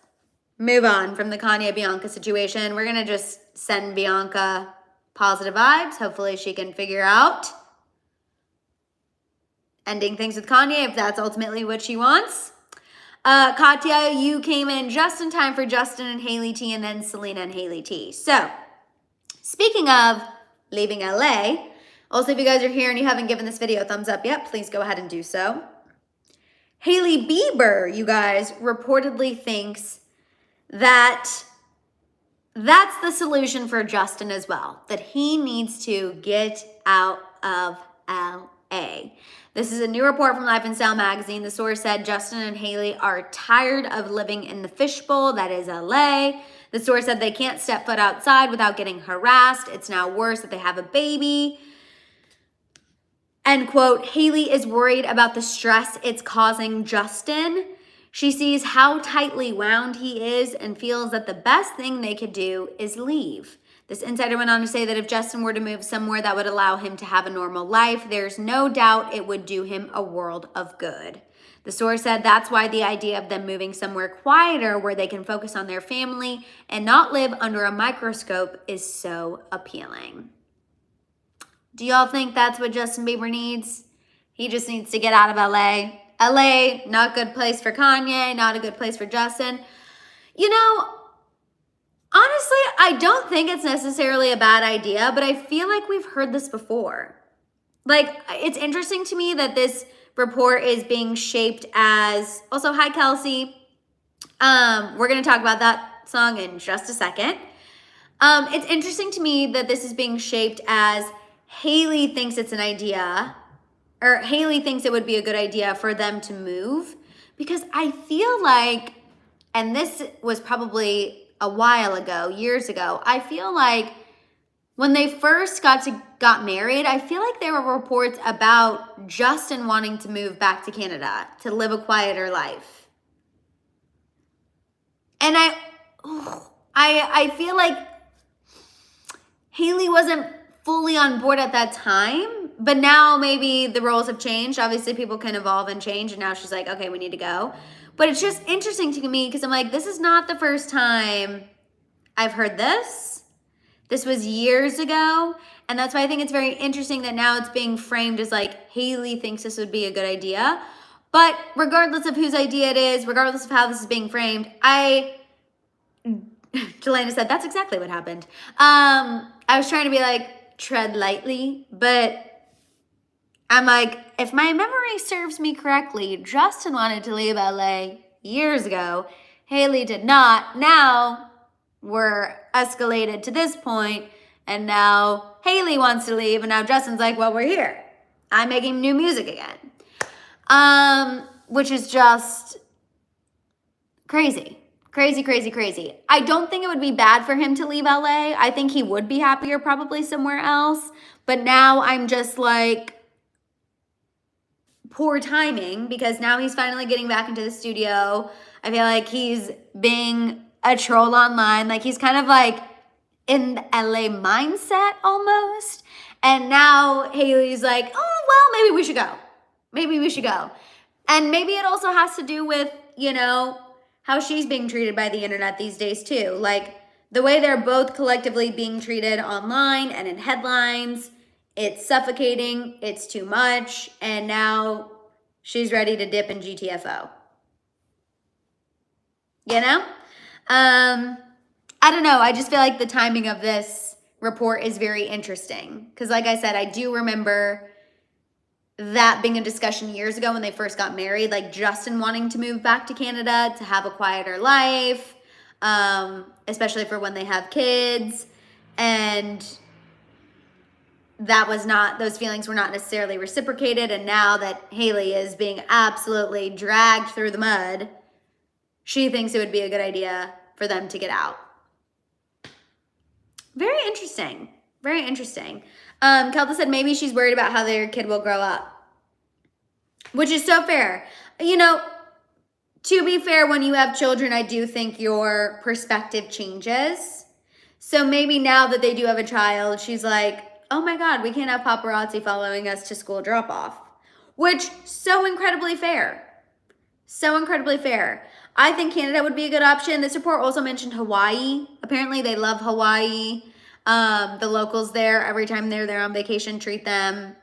move on from the Kanye-Bianca situation. We're going to just send Bianca positive vibes. Hopefully she can figure out ending things with Kanye if that's ultimately what she wants. Katya, you came in just in time for Justin and Hailey tea and then Selena and Haley tea. So, speaking of leaving LA, also if you guys are here and you haven't given this video a thumbs up yet, please go ahead and do so. Hailey Bieber, you guys, reportedly thinks that that's the solution for Justin as well, that he needs to get out of LA. This is a new report from Life and Style magazine. The source said Justin and Hailey are tired of living in the fishbowl that is LA. The source said they can't step foot outside without getting harassed. It's now worse that they have a baby. End quote. Hailey is worried about the stress it's causing Justin. She sees how tightly wound he is and feels that the best thing they could do is leave. This insider went on to say that if Justin were to move somewhere that would allow him to have a normal life, there's no doubt it would do him a world of good. The source said that's why the idea of them moving somewhere quieter where they can focus on their family and not live under a microscope is so appealing. Do y'all think that's what Justin Bieber needs? He just needs to get out of LA. LA, not a good place for Kanye, not a good place for Justin. You know, honestly, I don't think it's necessarily a bad idea, but I feel like we've heard this before. Like, it's interesting to me that this report is being shaped as, also, hi, Kelsey. We're going to talk about that song in just a second. It's interesting to me that this is being shaped as Hailey thinks it's an idea, or Hailey thinks it would be a good idea for them to move, because I feel like, and this was probably a while ago, years ago, I feel like when they first got married, I feel like there were reports about Justin wanting to move back to Canada to live a quieter life. And I feel like Hailey wasn't fully on board at that time, but now maybe the roles have changed. Obviously, people can evolve and change, and now she's like, okay, we need to go. But it's just interesting to me because I'm like, this is not the first time I've heard this. This was years ago, and that's why I think it's very interesting that now it's being framed as like Hailey thinks this would be a good idea. But regardless of whose idea it is, regardless of how this is being framed, Jelena said that's exactly what happened. I was trying to be like, tread lightly, but I'm like, if my memory serves me correctly, Justin wanted to leave LA years ago. Hailey did not. Now we're escalated to this point, and now Hailey wants to leave, and now Justin's like, well, we're here. I'm making new music again. Which is just crazy. Crazy, crazy, crazy. I don't think it would be bad for him to leave LA. I think he would be happier probably somewhere else. But now I'm just like, poor timing, because now he's finally getting back into the studio. I feel like he's being a troll online. Like, he's kind of like in the LA mindset almost. And now Hailey's like, oh, well, maybe we should go. Maybe we should go. And maybe it also has to do with, you know, how she's being treated by the internet these days too. Like, the way they're both collectively being treated online and in headlines, it's suffocating, it's too much, and now she's ready to dip in GTFO. You know? I don't know, I just feel like the timing of this report is very interesting. Because like I said, I do remember that being a discussion years ago when they first got married, like Justin wanting to move back to Canada to have a quieter life, especially for when they have kids. And that was not, those feelings were not necessarily reciprocated. And now that Hailey is being absolutely dragged through the mud, she thinks it would be a good idea for them to get out. Very interesting. Very interesting. Kelta said maybe she's worried about how their kid will grow up, which is so fair. You know, to be fair, when you have children, I do think your perspective changes. So maybe now that they do have a child, she's like, oh my God, we can't have paparazzi following us to school drop-off, which so incredibly fair. So incredibly fair. I think Canada would be a good option. This report also mentioned Hawaii. Apparently they love Hawaii. The locals there, every time they're there on vacation, treat them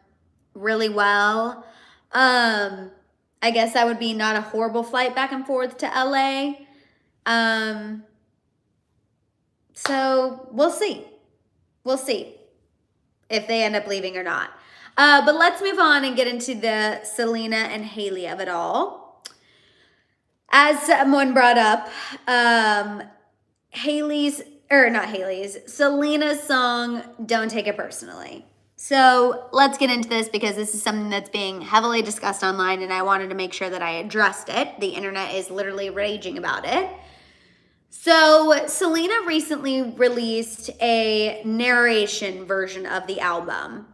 really well. I guess that would be not a horrible flight back and forth to LA. So we'll see. We'll see if they end up leaving or not. But let's move on and get into the Selena and Haley of it all. As someone brought up, Selena's song, Don't Take It Personally. So let's get into this because this is something that's being heavily discussed online and I wanted to make sure that I addressed it. The internet is literally raging about it. So Selena recently released a narration version of the album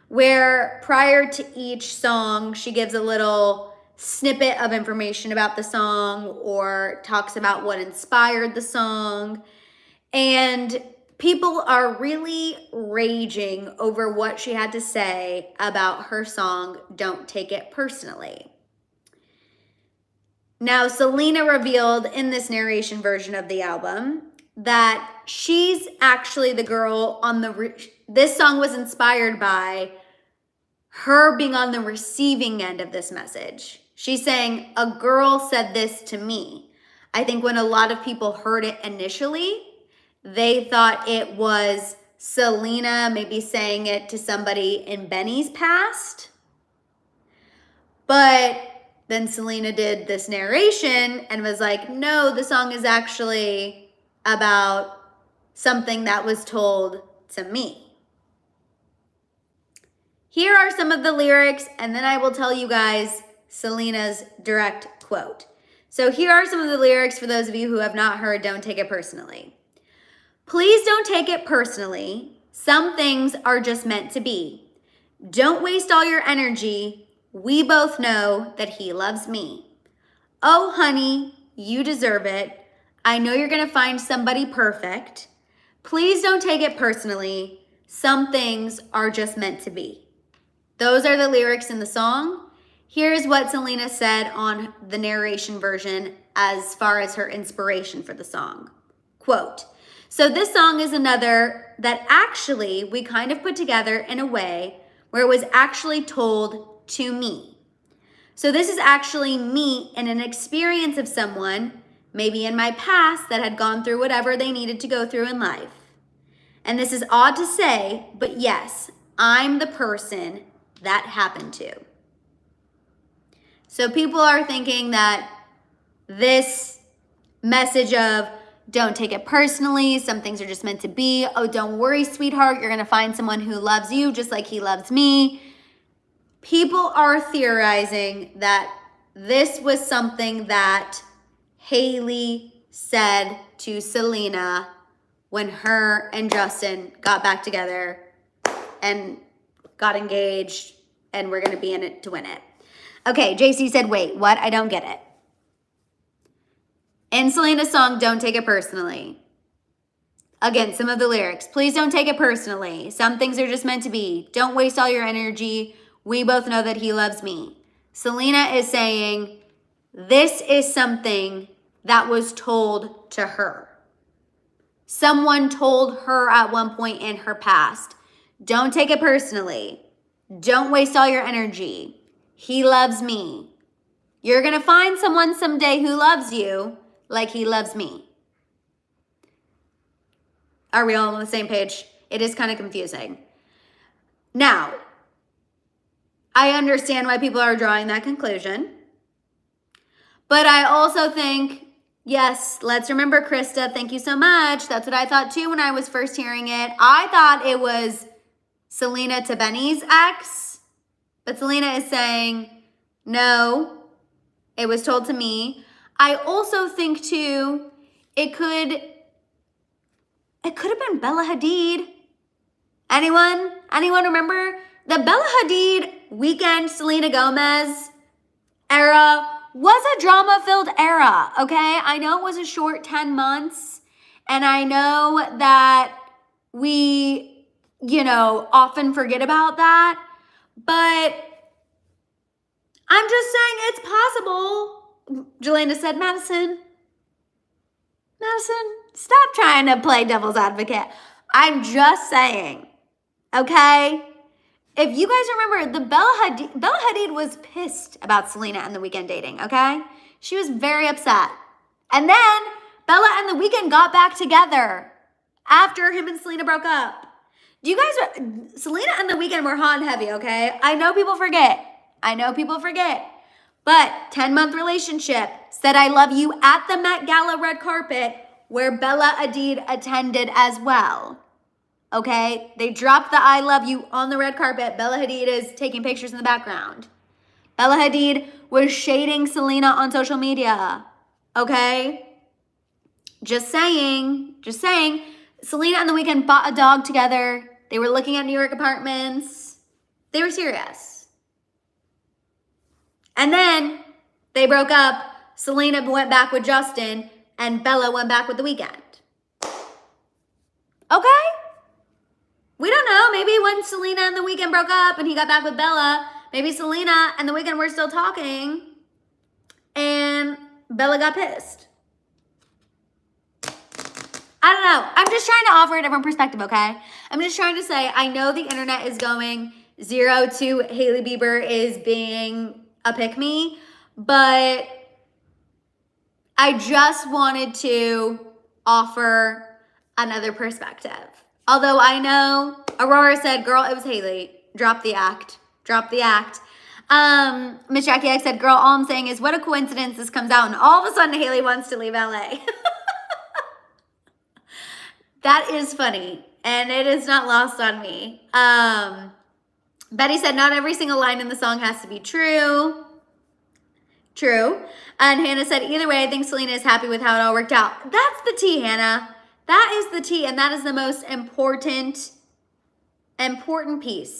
where prior to each song, she gives a little snippet of information about the song or talks about what inspired the song. And people are really raging over what she had to say about her song, Don't Take It Personally. Now, Selena revealed in this narration version of the album that she's actually the girl on this song was inspired by her being on the receiving end of this message. She's saying, a girl said this to me. I think when a lot of people heard it initially, they thought it was Selena maybe saying it to somebody in Benny's past. But then Selena did this narration and was like, no, the song is actually about something that was told to me. Here are some of the lyrics, and then I will tell you guys Selena's direct quote. So here are some of the lyrics for those of you who have not heard Don't Take It Personally. Please don't take it personally. Some things are just meant to be. Don't waste all your energy. We both know that he loves me. Oh, honey, you deserve it. I know you're going to find somebody perfect. Please don't take it personally. Some things are just meant to be. Those are the lyrics in the song. Here's what Selena said on the narration version as far as her inspiration for the song. Quote, so this song is another that actually we kind of put together in a way where it was actually told to me. So this is actually me and an experience of someone, maybe in my past, that had gone through whatever they needed to go through in life. And this is odd to say, but yes, I'm the person that happened to. So people are thinking that this message of don't take it personally, some things are just meant to be. Oh, don't worry, sweetheart, you're going to find someone who loves you just like he loves me. People are theorizing that this was something that Hailey said to Selena when her and Justin got back together and got engaged and we're going to be in it to win it. Okay, JC said, wait, what? I don't get it. In Selena's song, Don't Take It Personally. Again, some of the lyrics. Please don't take it personally. Some things are just meant to be. Don't waste all your energy. We both know that he loves me. Selena is saying, this is something that was told to her. Someone told her at one point in her past, don't take it personally. Don't waste all your energy. He loves me. You're going to find someone someday who loves you like he loves me. Are we all on the same page? It is kind of confusing. Now, I understand why people are drawing that conclusion. But I also think, yes, let's remember Krista. Thank you so much. That's what I thought too when I was first hearing it. I thought it was Selena to Benny's ex. But Selena is saying, no, it was told to me. I also think too, it could have been Bella Hadid. Anyone remember? The Bella Hadid Weekend Selena Gomez era was a drama-filled era, okay? I know it was a short 10 months, and I know that we, often forget about that, but I'm just saying it's possible. Jelena said, Madison, stop trying to play devil's advocate. I'm just saying, okay? If you guys remember, Bella Hadid was pissed about Selena and The Weeknd dating, okay? She was very upset. And then Bella and The Weeknd got back together after him and Selena broke up. Selena and The Weeknd were hot and heavy, okay? I know people forget. But 10-month relationship, said I love you at the Met Gala red carpet where Bella Hadid attended as well. Okay? They dropped the I love you on the red carpet. Bella Hadid is taking pictures in the background. Bella Hadid was shading Selena on social media. Okay? Just saying. Selena and The Weeknd bought a dog together. They were looking at New York apartments. They were serious. And then they broke up. Selena went back with Justin and Bella went back with The Weeknd. Okay? We don't know. Maybe when Selena and The Weeknd broke up and he got back with Bella, maybe Selena and The Weeknd were still talking and Bella got pissed. I don't know. I'm just trying to offer a different perspective, okay? I'm just trying to say, I know the internet is going 0 to Hailey Bieber is being a pick-me, but I just wanted to offer another perspective. Although I know Aurora said, girl, it was Hailey. Drop the act. Miss Jackie X said, girl, all I'm saying is what a coincidence this comes out and all of a sudden Hailey wants to leave LA. That is funny, and it is not lost on me. Betty said, not every single line in the song has to be true. True. And Hannah said, either way, I think Selena is happy with how it all worked out. That's the tea, Hannah. That is the tea, and that is the most important piece.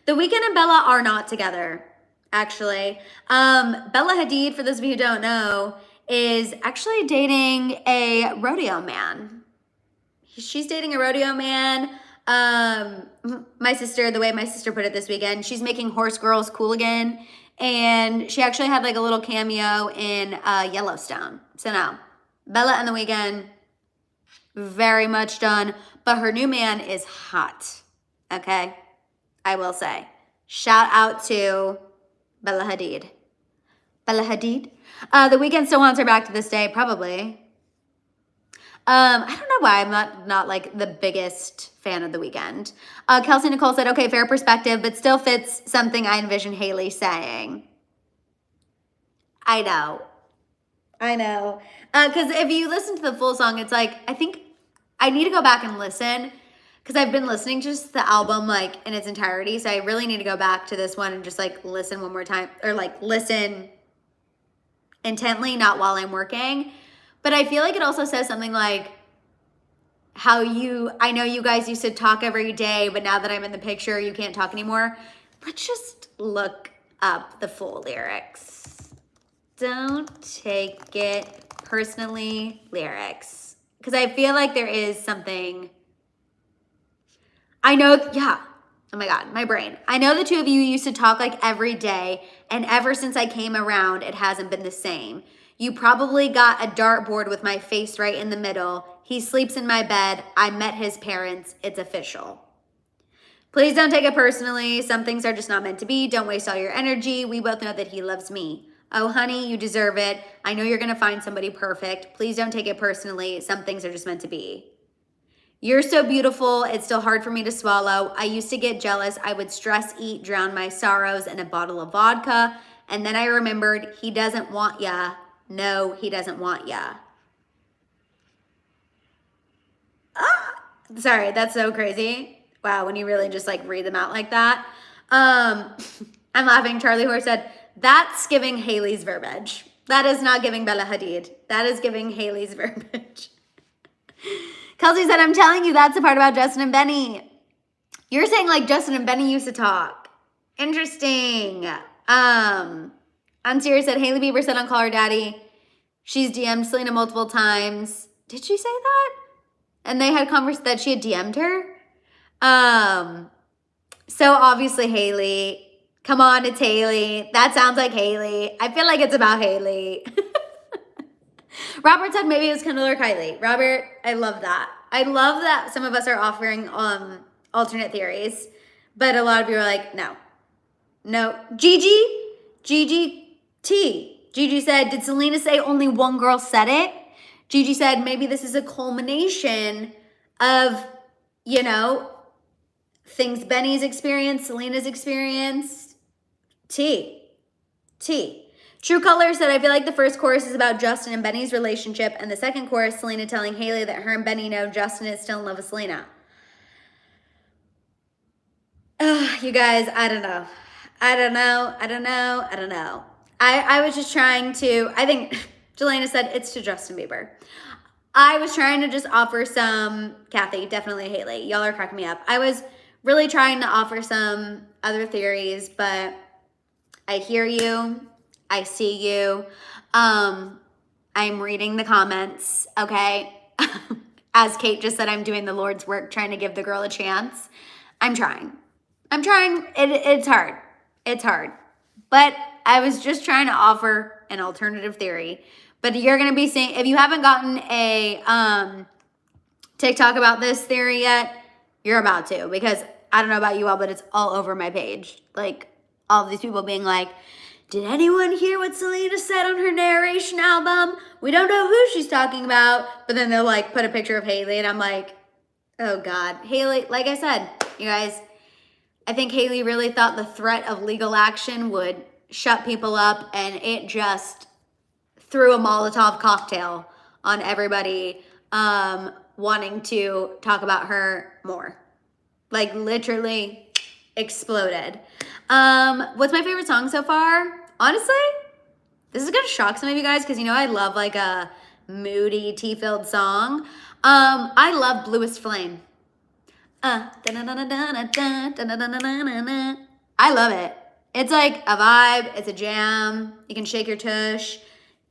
The Weeknd and Bella are not together, actually. Bella Hadid, for those of you who don't know, is actually dating a rodeo man. She's dating a rodeo man. The way my sister put it this weekend, she's making horse girls cool again. And she actually had like a little cameo in Yellowstone. So no, Bella and The Weeknd, very much done. But her new man is hot. Okay? I will say. Shout out to Bella Hadid. The Weeknd still wants her back to this day, probably. I don't know why I'm not like the biggest fan of The Weeknd. Kelsey Nicole said, okay, fair perspective, but still fits something I envision Hailey saying. I know. Because if you listen to the full song, it's like, I think I need to go back and listen because I've been listening to just the album like in its entirety. So I really need to go back to this one and just like listen one more time or like listen intently, not while I'm working. But I feel like it also says something like I know you guys used to talk every day, but now that I'm in the picture, you can't talk anymore. Let's just look up the full lyrics. Don't take it personally, lyrics. Because I feel like there is something. Oh my God, my brain. I know the two of you used to talk like every day, and ever since I came around, it hasn't been the same. You probably got a dartboard with my face right in the middle. He sleeps in my bed. I met his parents. It's official. Please don't take it personally. Some things are just not meant to be. Don't waste all your energy. We both know that he loves me. Oh, honey, you deserve it. I know you're going to find somebody perfect. Please don't take it personally. Some things are just meant to be. You're so beautiful. It's still hard for me to swallow. I used to get jealous. I would stress eat, drown my sorrows in a bottle of vodka. And then I remembered he doesn't want ya. No, he doesn't want ya. Sorry, that's so crazy. Wow, when you really just like read them out like that. I'm laughing. Charlie Horse said, that's giving Hailey's verbiage. That is not giving Bella Hadid. That is giving Hailey's verbiage. Kelsey said, I'm telling you, that's the part about Justin and Benny. You're saying like Justin and Benny used to talk. Interesting. Unserious said, Hailey Bieber said on Call Her Daddy, she's DM'd Selena multiple times. Did she say that? And they had conversation that she had DM'd her? So obviously Hailey. Come on, it's Hailey. That sounds like Hailey. I feel like it's about Hailey. Robert said maybe it was Kendall or Kylie. Robert, I love that. I love that some of us are offering alternate theories. But a lot of you are like, no. No. Gigi said, did Selena say only one girl said it? Gigi said, maybe this is a culmination of, you know, things Benny's experienced, Selena's experienced. T. True Color said, I feel like the first chorus is about Justin and Benny's relationship, and the second chorus, Selena telling Hailey that her and Benny know Justin is still in love with Selena. You guys, I don't know. I was just trying to, I think Jelena said it's to Justin Bieber. I was trying to just offer some, Kathy, definitely Hailey. Y'all are cracking me up. I was really trying to offer some other theories, but I hear you. I see you. I'm reading the comments, okay? As Kate just said, I'm doing the Lord's work, trying to give the girl a chance. I'm trying. It's hard. It's hard. But I was just trying to offer an alternative theory. But you're going to be seeing, if you haven't gotten a TikTok about this theory yet, you're about to. Because I don't know about you all, but it's all over my page. Like, all of these people being like, did anyone hear what Selena said on her narration album? We don't know who she's talking about. But then they'll like put a picture of Hailey and I'm like, oh God. Hailey, like I said, you guys, I think Hailey really thought the threat of legal action would shut people up, and it just threw a Molotov cocktail on everybody wanting to talk about her more. Like literally exploded. What's my favorite song so far? Honestly, this is gonna shock some of you guys because you know I love like a moody, tea-filled song. I love Bluest Flame. I love it. It's like a vibe. It's a jam. You can shake your tush.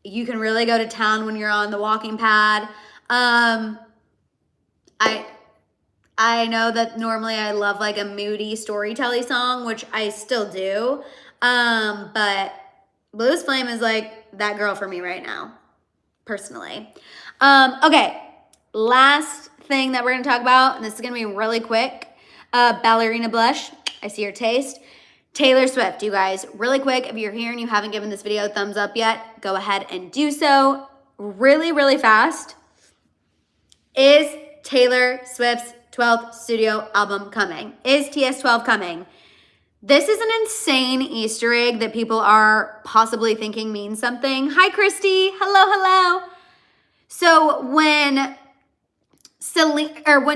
You can really go to town when you're on the walking pad. I know that normally I love like a moody storytelling song, which I still do. But Bluest Flame is like that girl for me right now, personally. Okay, last thing that we're gonna talk about, and this is gonna be really quick. Ballerina blush, I see your taste. Taylor Swift, you guys, really quick, if you're here and you haven't given this video a thumbs up yet, go ahead and do so. Really, really fast. Is Taylor Swift's 12th studio album coming? Is TS12 coming? This is an insane Easter egg that people are possibly thinking means something. Hi, Christy. Hello. So when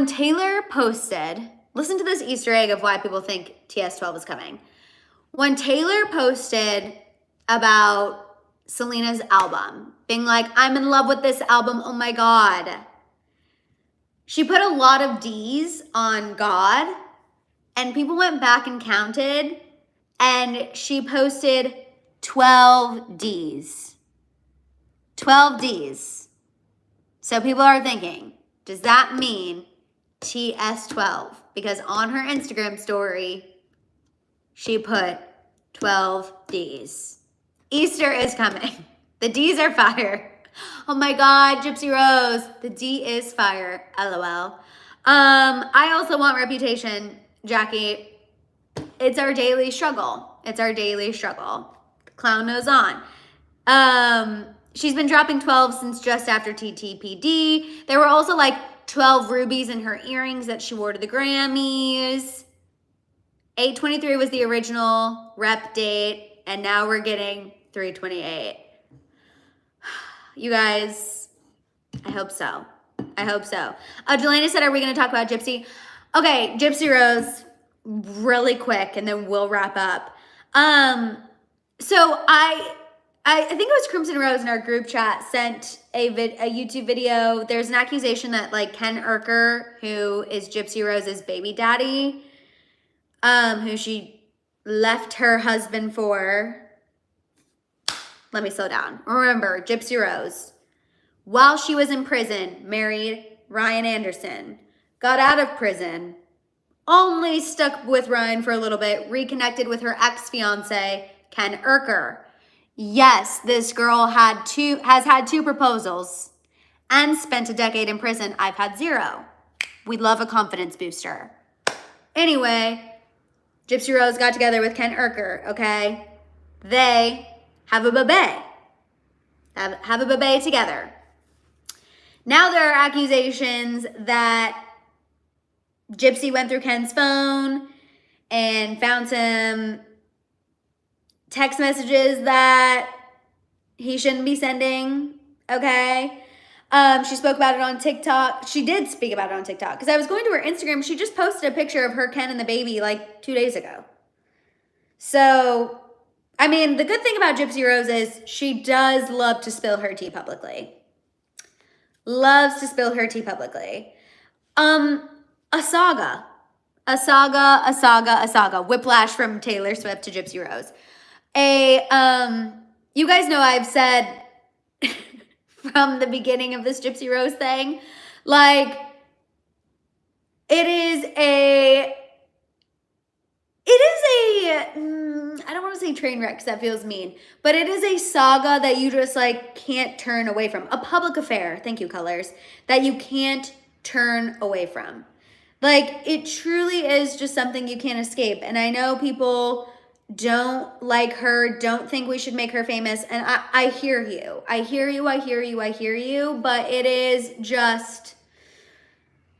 Taylor posted, listen to this Easter egg of why people think TS12 is coming. When Taylor posted about Selena's album, being like, I'm in love with this album, oh my God. She put a lot of D's on God, and people went back and counted, and she posted 12 D's. 12 D's. So people are thinking, does that mean TS12? Because on her Instagram story, she put 12 D's. Easter is coming. The D's are fire. Oh my God, Gypsy Rose. The D is fire. LOL. I also want Reputation, Jackie. It's our daily struggle. It's our daily struggle. Clown nose on. She's been dropping 12 since just after TTPD. There were also like 12 rubies in her earrings that she wore to the Grammys. 8/23 was the original rep date, and now we're getting 3/28. You guys, I hope so. I hope so. Jelena said, are we going to talk about Gypsy? Okay, Gypsy Rose, really quick, and then we'll wrap up. So I think it was Crimson Rose in our group chat sent a YouTube video. There's an accusation that like Ken Urker, who is Gypsy Rose's baby daddy, who she left her husband for. Let me slow down. Remember, Gypsy Rose, while she was in prison, married Ryan Anderson, got out of prison, only stuck with Ryan for a little bit, reconnected with her ex-fiance, Ken Urker. Yes, this girl has had two proposals and spent a decade in prison. I've had 0. We love a confidence booster. Anyway, Gypsy Rose got together with Ken Urker, okay? They have a baby. Have a baby together. Now there are accusations that Gypsy went through Ken's phone and found some text messages that he shouldn't be sending, okay? She spoke about it on TikTok. She did speak about it on TikTok because I was going to her Instagram. She just posted a picture of her, Ken, and the baby like 2 days ago. So, I mean, the good thing about Gypsy Rose is she does love to spill her tea publicly. Loves to spill her tea publicly. A saga. Whiplash from Taylor Swift to Gypsy Rose. You guys know I've said from the beginning of this Gypsy Rose thing, like, I don't want to say train wreck because that feels mean, but it is a saga that you just like can't turn away from. A public affair, thank you, Colors, that you can't turn away from. Like, it truly is just something you can't escape. And I know people don't like her, don't think we should make her famous. And I hear you. I hear you. But it is just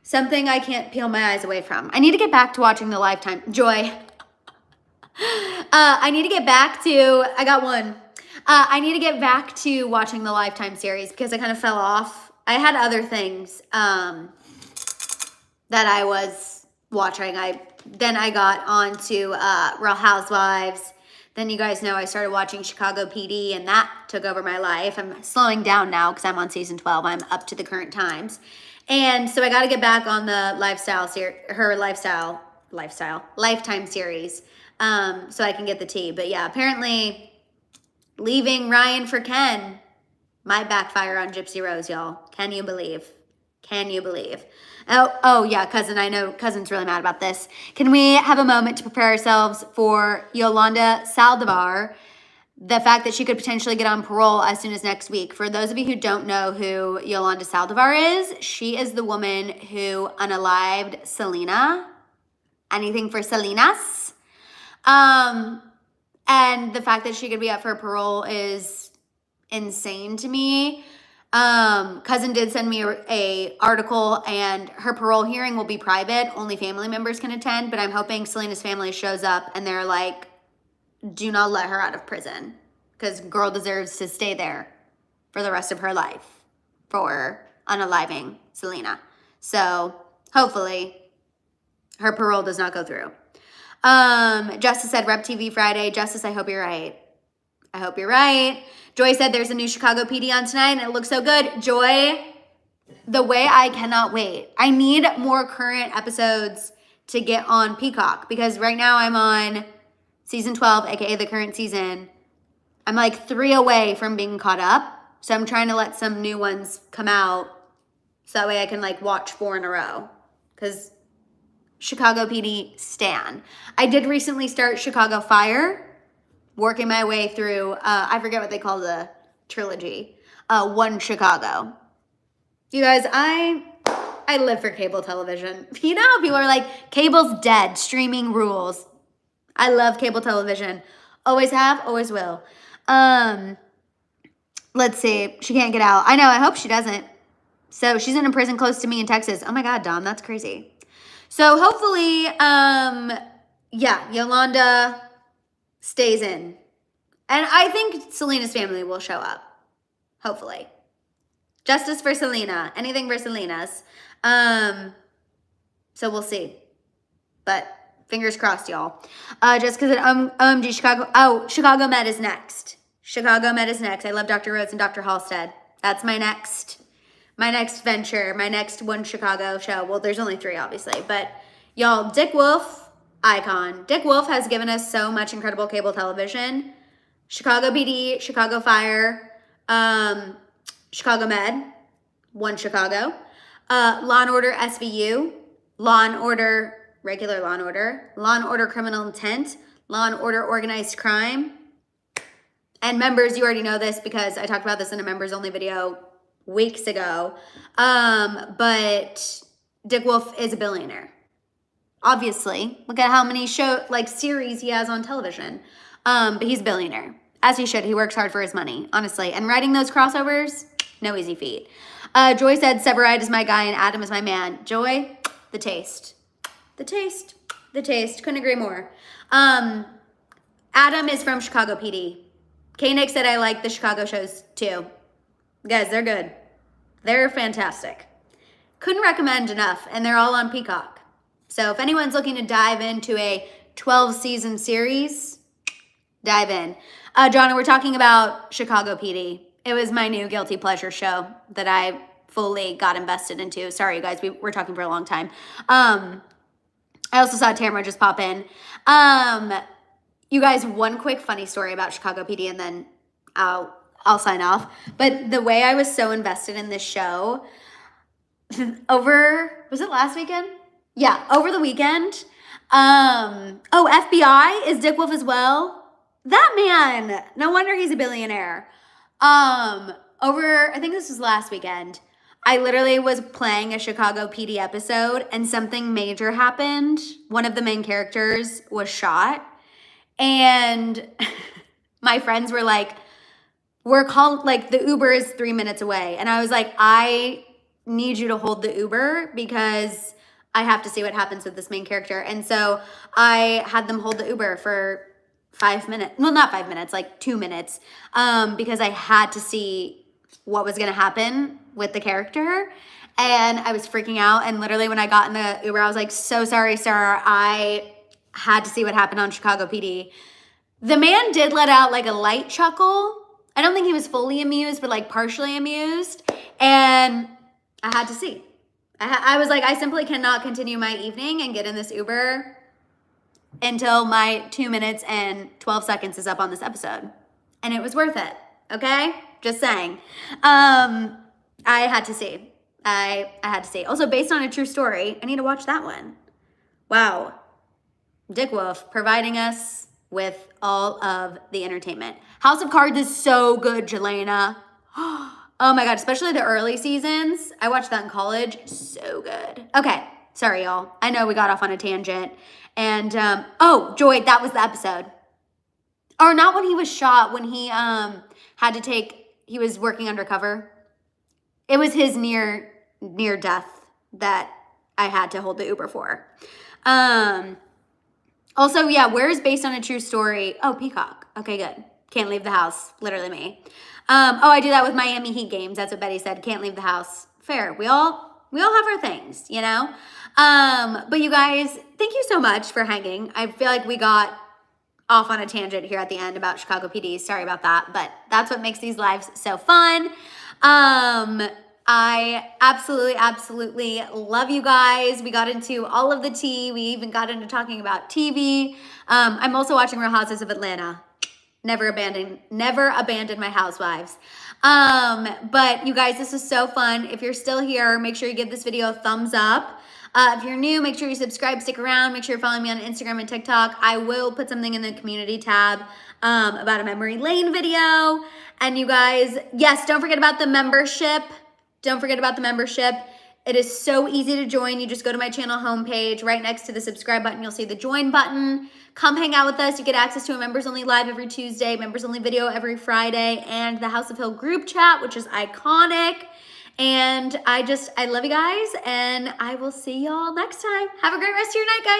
something I can't peel my eyes away from. I need to get back to watching the Lifetime. Joy. I need to get back to, I got one. I need to get back to watching the Lifetime series because I kind of fell off. I had other things that I was watching. Then I got on to Real Housewives. Then you guys know I started watching Chicago PD, and that took over my life. I'm slowing down now because I'm on season 12. I'm up to the current times. And so I got to get back on the Lifetime series so I can get the tea. But yeah, apparently leaving Ryan for Ken might backfire on Gypsy Rose, y'all. Can you believe? Oh yeah, cousin, I know cousin's really mad about this. Can we have a moment to prepare ourselves for Yolanda Saldivar, the fact that she could potentially get on parole as soon as next week? For those of you who don't know who Yolanda Saldivar is, she is the woman who unalived Selena. Anything for Selenas. And the fact that she could be up for parole is insane to me. Cousin did send me a article, and her parole hearing will be private. Only family members can attend, but I'm hoping Selena's family shows up and they're like, do not let her out of prison because girl deserves to stay there for the rest of her life for unaliving Selena. So hopefully her parole does not go through. Justice said Rep TV Friday. Justice, I hope you're right. Joy said there's a new Chicago PD on tonight and it looks so good. Joy, the way I cannot wait. I need more current episodes to get on Peacock because right now I'm on season 12, aka the current season. I'm like 3 away from being caught up. So I'm trying to let some new ones come out so that way I can like watch 4 in a row. Because Chicago PD stan. I did recently start Chicago Fire. Working my way through, I forget what they call the trilogy, One Chicago. You guys, I live for cable television. You know how people are like, cable's dead, streaming rules. I love cable television. Always have, always will. Let's see, she can't get out. I know, I hope she doesn't. So she's in a prison close to me in Texas. Oh my God, Dom, that's crazy. So hopefully, yeah, Yolanda stays in. And I think Selena's family will show up. Hopefully. Justice for Selena. Anything for Selena's. So we'll see. But fingers crossed, y'all. Just because OMG Chicago. Oh, Chicago Med is next. I love Dr. Rhodes and Dr. Halstead. That's my next venture. My next One Chicago show. Well, there's only 3, obviously. But y'all, Dick Wolf. Icon. Dick Wolf has given us so much incredible cable television. Chicago PD, Chicago Fire, Chicago Med, One Chicago, Law and Order SVU, Law and Order, regular Law and Order, Law and Order Criminal Intent, Law and Order Organized Crime. And members, you already know this because I talked about this in a members only video weeks ago. But Dick Wolf is a billionaire. obviously. Look at how many series he has on television. But he's a billionaire. As he should. He works hard for his money, honestly. And writing those crossovers, no easy feat. Joy said, Severide is my guy and Adam is my man. Joy, the taste. The taste. The taste. Couldn't agree more. Adam is from Chicago PD. K-Nick said I like the Chicago shows too. Guys, they're good. They're fantastic. Couldn't recommend enough. And they're all on Peacock. So if anyone's looking to dive into a 12-season series, dive in. Jonna, we're talking about Chicago PD. It was my new guilty pleasure show that I fully got invested into. Sorry, you guys, we were talking for a long time. I also saw Tamara just pop in. You guys, one quick funny story about Chicago PD, and then I'll sign off. But the way I was so invested in this show, was it last weekend? Yeah, over the weekend. FBI is Dick Wolf as well. That man, no wonder he's a billionaire. I think this was last weekend, I literally was playing a Chicago PD episode and something major happened. One of the main characters was shot. And my friends were like, the Uber is 3 minutes away. And I was like, I need you to hold the Uber because I have to see what happens with this main character. And so I had them hold the Uber for 5 minutes. Well, not 5 minutes, like 2 minutes. Because I had to see what was going to happen with the character. And I was freaking out. And literally when I got in the Uber, I was like, so sorry, sir. I had to see what happened on Chicago PD. The man did let out like a light chuckle. I don't think he was fully amused, but like partially amused. And I had to see. I was like, I simply cannot continue my evening and get in this Uber until my 2 minutes and 12 seconds is up on this episode. And it was worth it. Okay? Just saying. I had to see. I had to see. Also, based on a true story, I need to watch that one. Wow. Dick Wolf providing us with all of the entertainment. House of Cards is so good, Jelena. Oh my God, especially the early seasons. I watched that in college. So good. Okay, sorry, y'all. I know we got off on a tangent. And, Joy, that was the episode. Or not when he was shot, when he he was working undercover. It was his near death that I had to hold the Uber for. Also, yeah, where is based on a true story? Oh, Peacock. Okay, good. Can't leave the house. Literally me. I do that with Miami Heat games. That's what Betty said. Can't leave the house. Fair. We all have our things, you know? But you guys, thank you so much for hanging. I feel like we got off on a tangent here at the end about Chicago PD. Sorry about that, but that's what makes these lives so fun. I absolutely love you guys. We got into all of the tea. We even got into talking about TV. I'm also watching Real Houses of Atlanta. Never abandoned my housewives. But you guys, this was so fun. If you're still here, make sure you give this video a thumbs up. If you're new, make sure you subscribe, stick around. Make sure you're following me on Instagram and TikTok. I will put something in the community tab about a memory lane video. And you guys, yes, don't forget about the membership. Don't forget about the membership. It is so easy to join. You just go to my channel homepage. Right next to the subscribe button, you'll see the join button. Come hang out with us. You get access to a members only live every Tuesday, members only video every Friday, and the House of Hill group chat, which is iconic. And I love you guys, and I will see y'all next time. Have a great rest of your night, guys.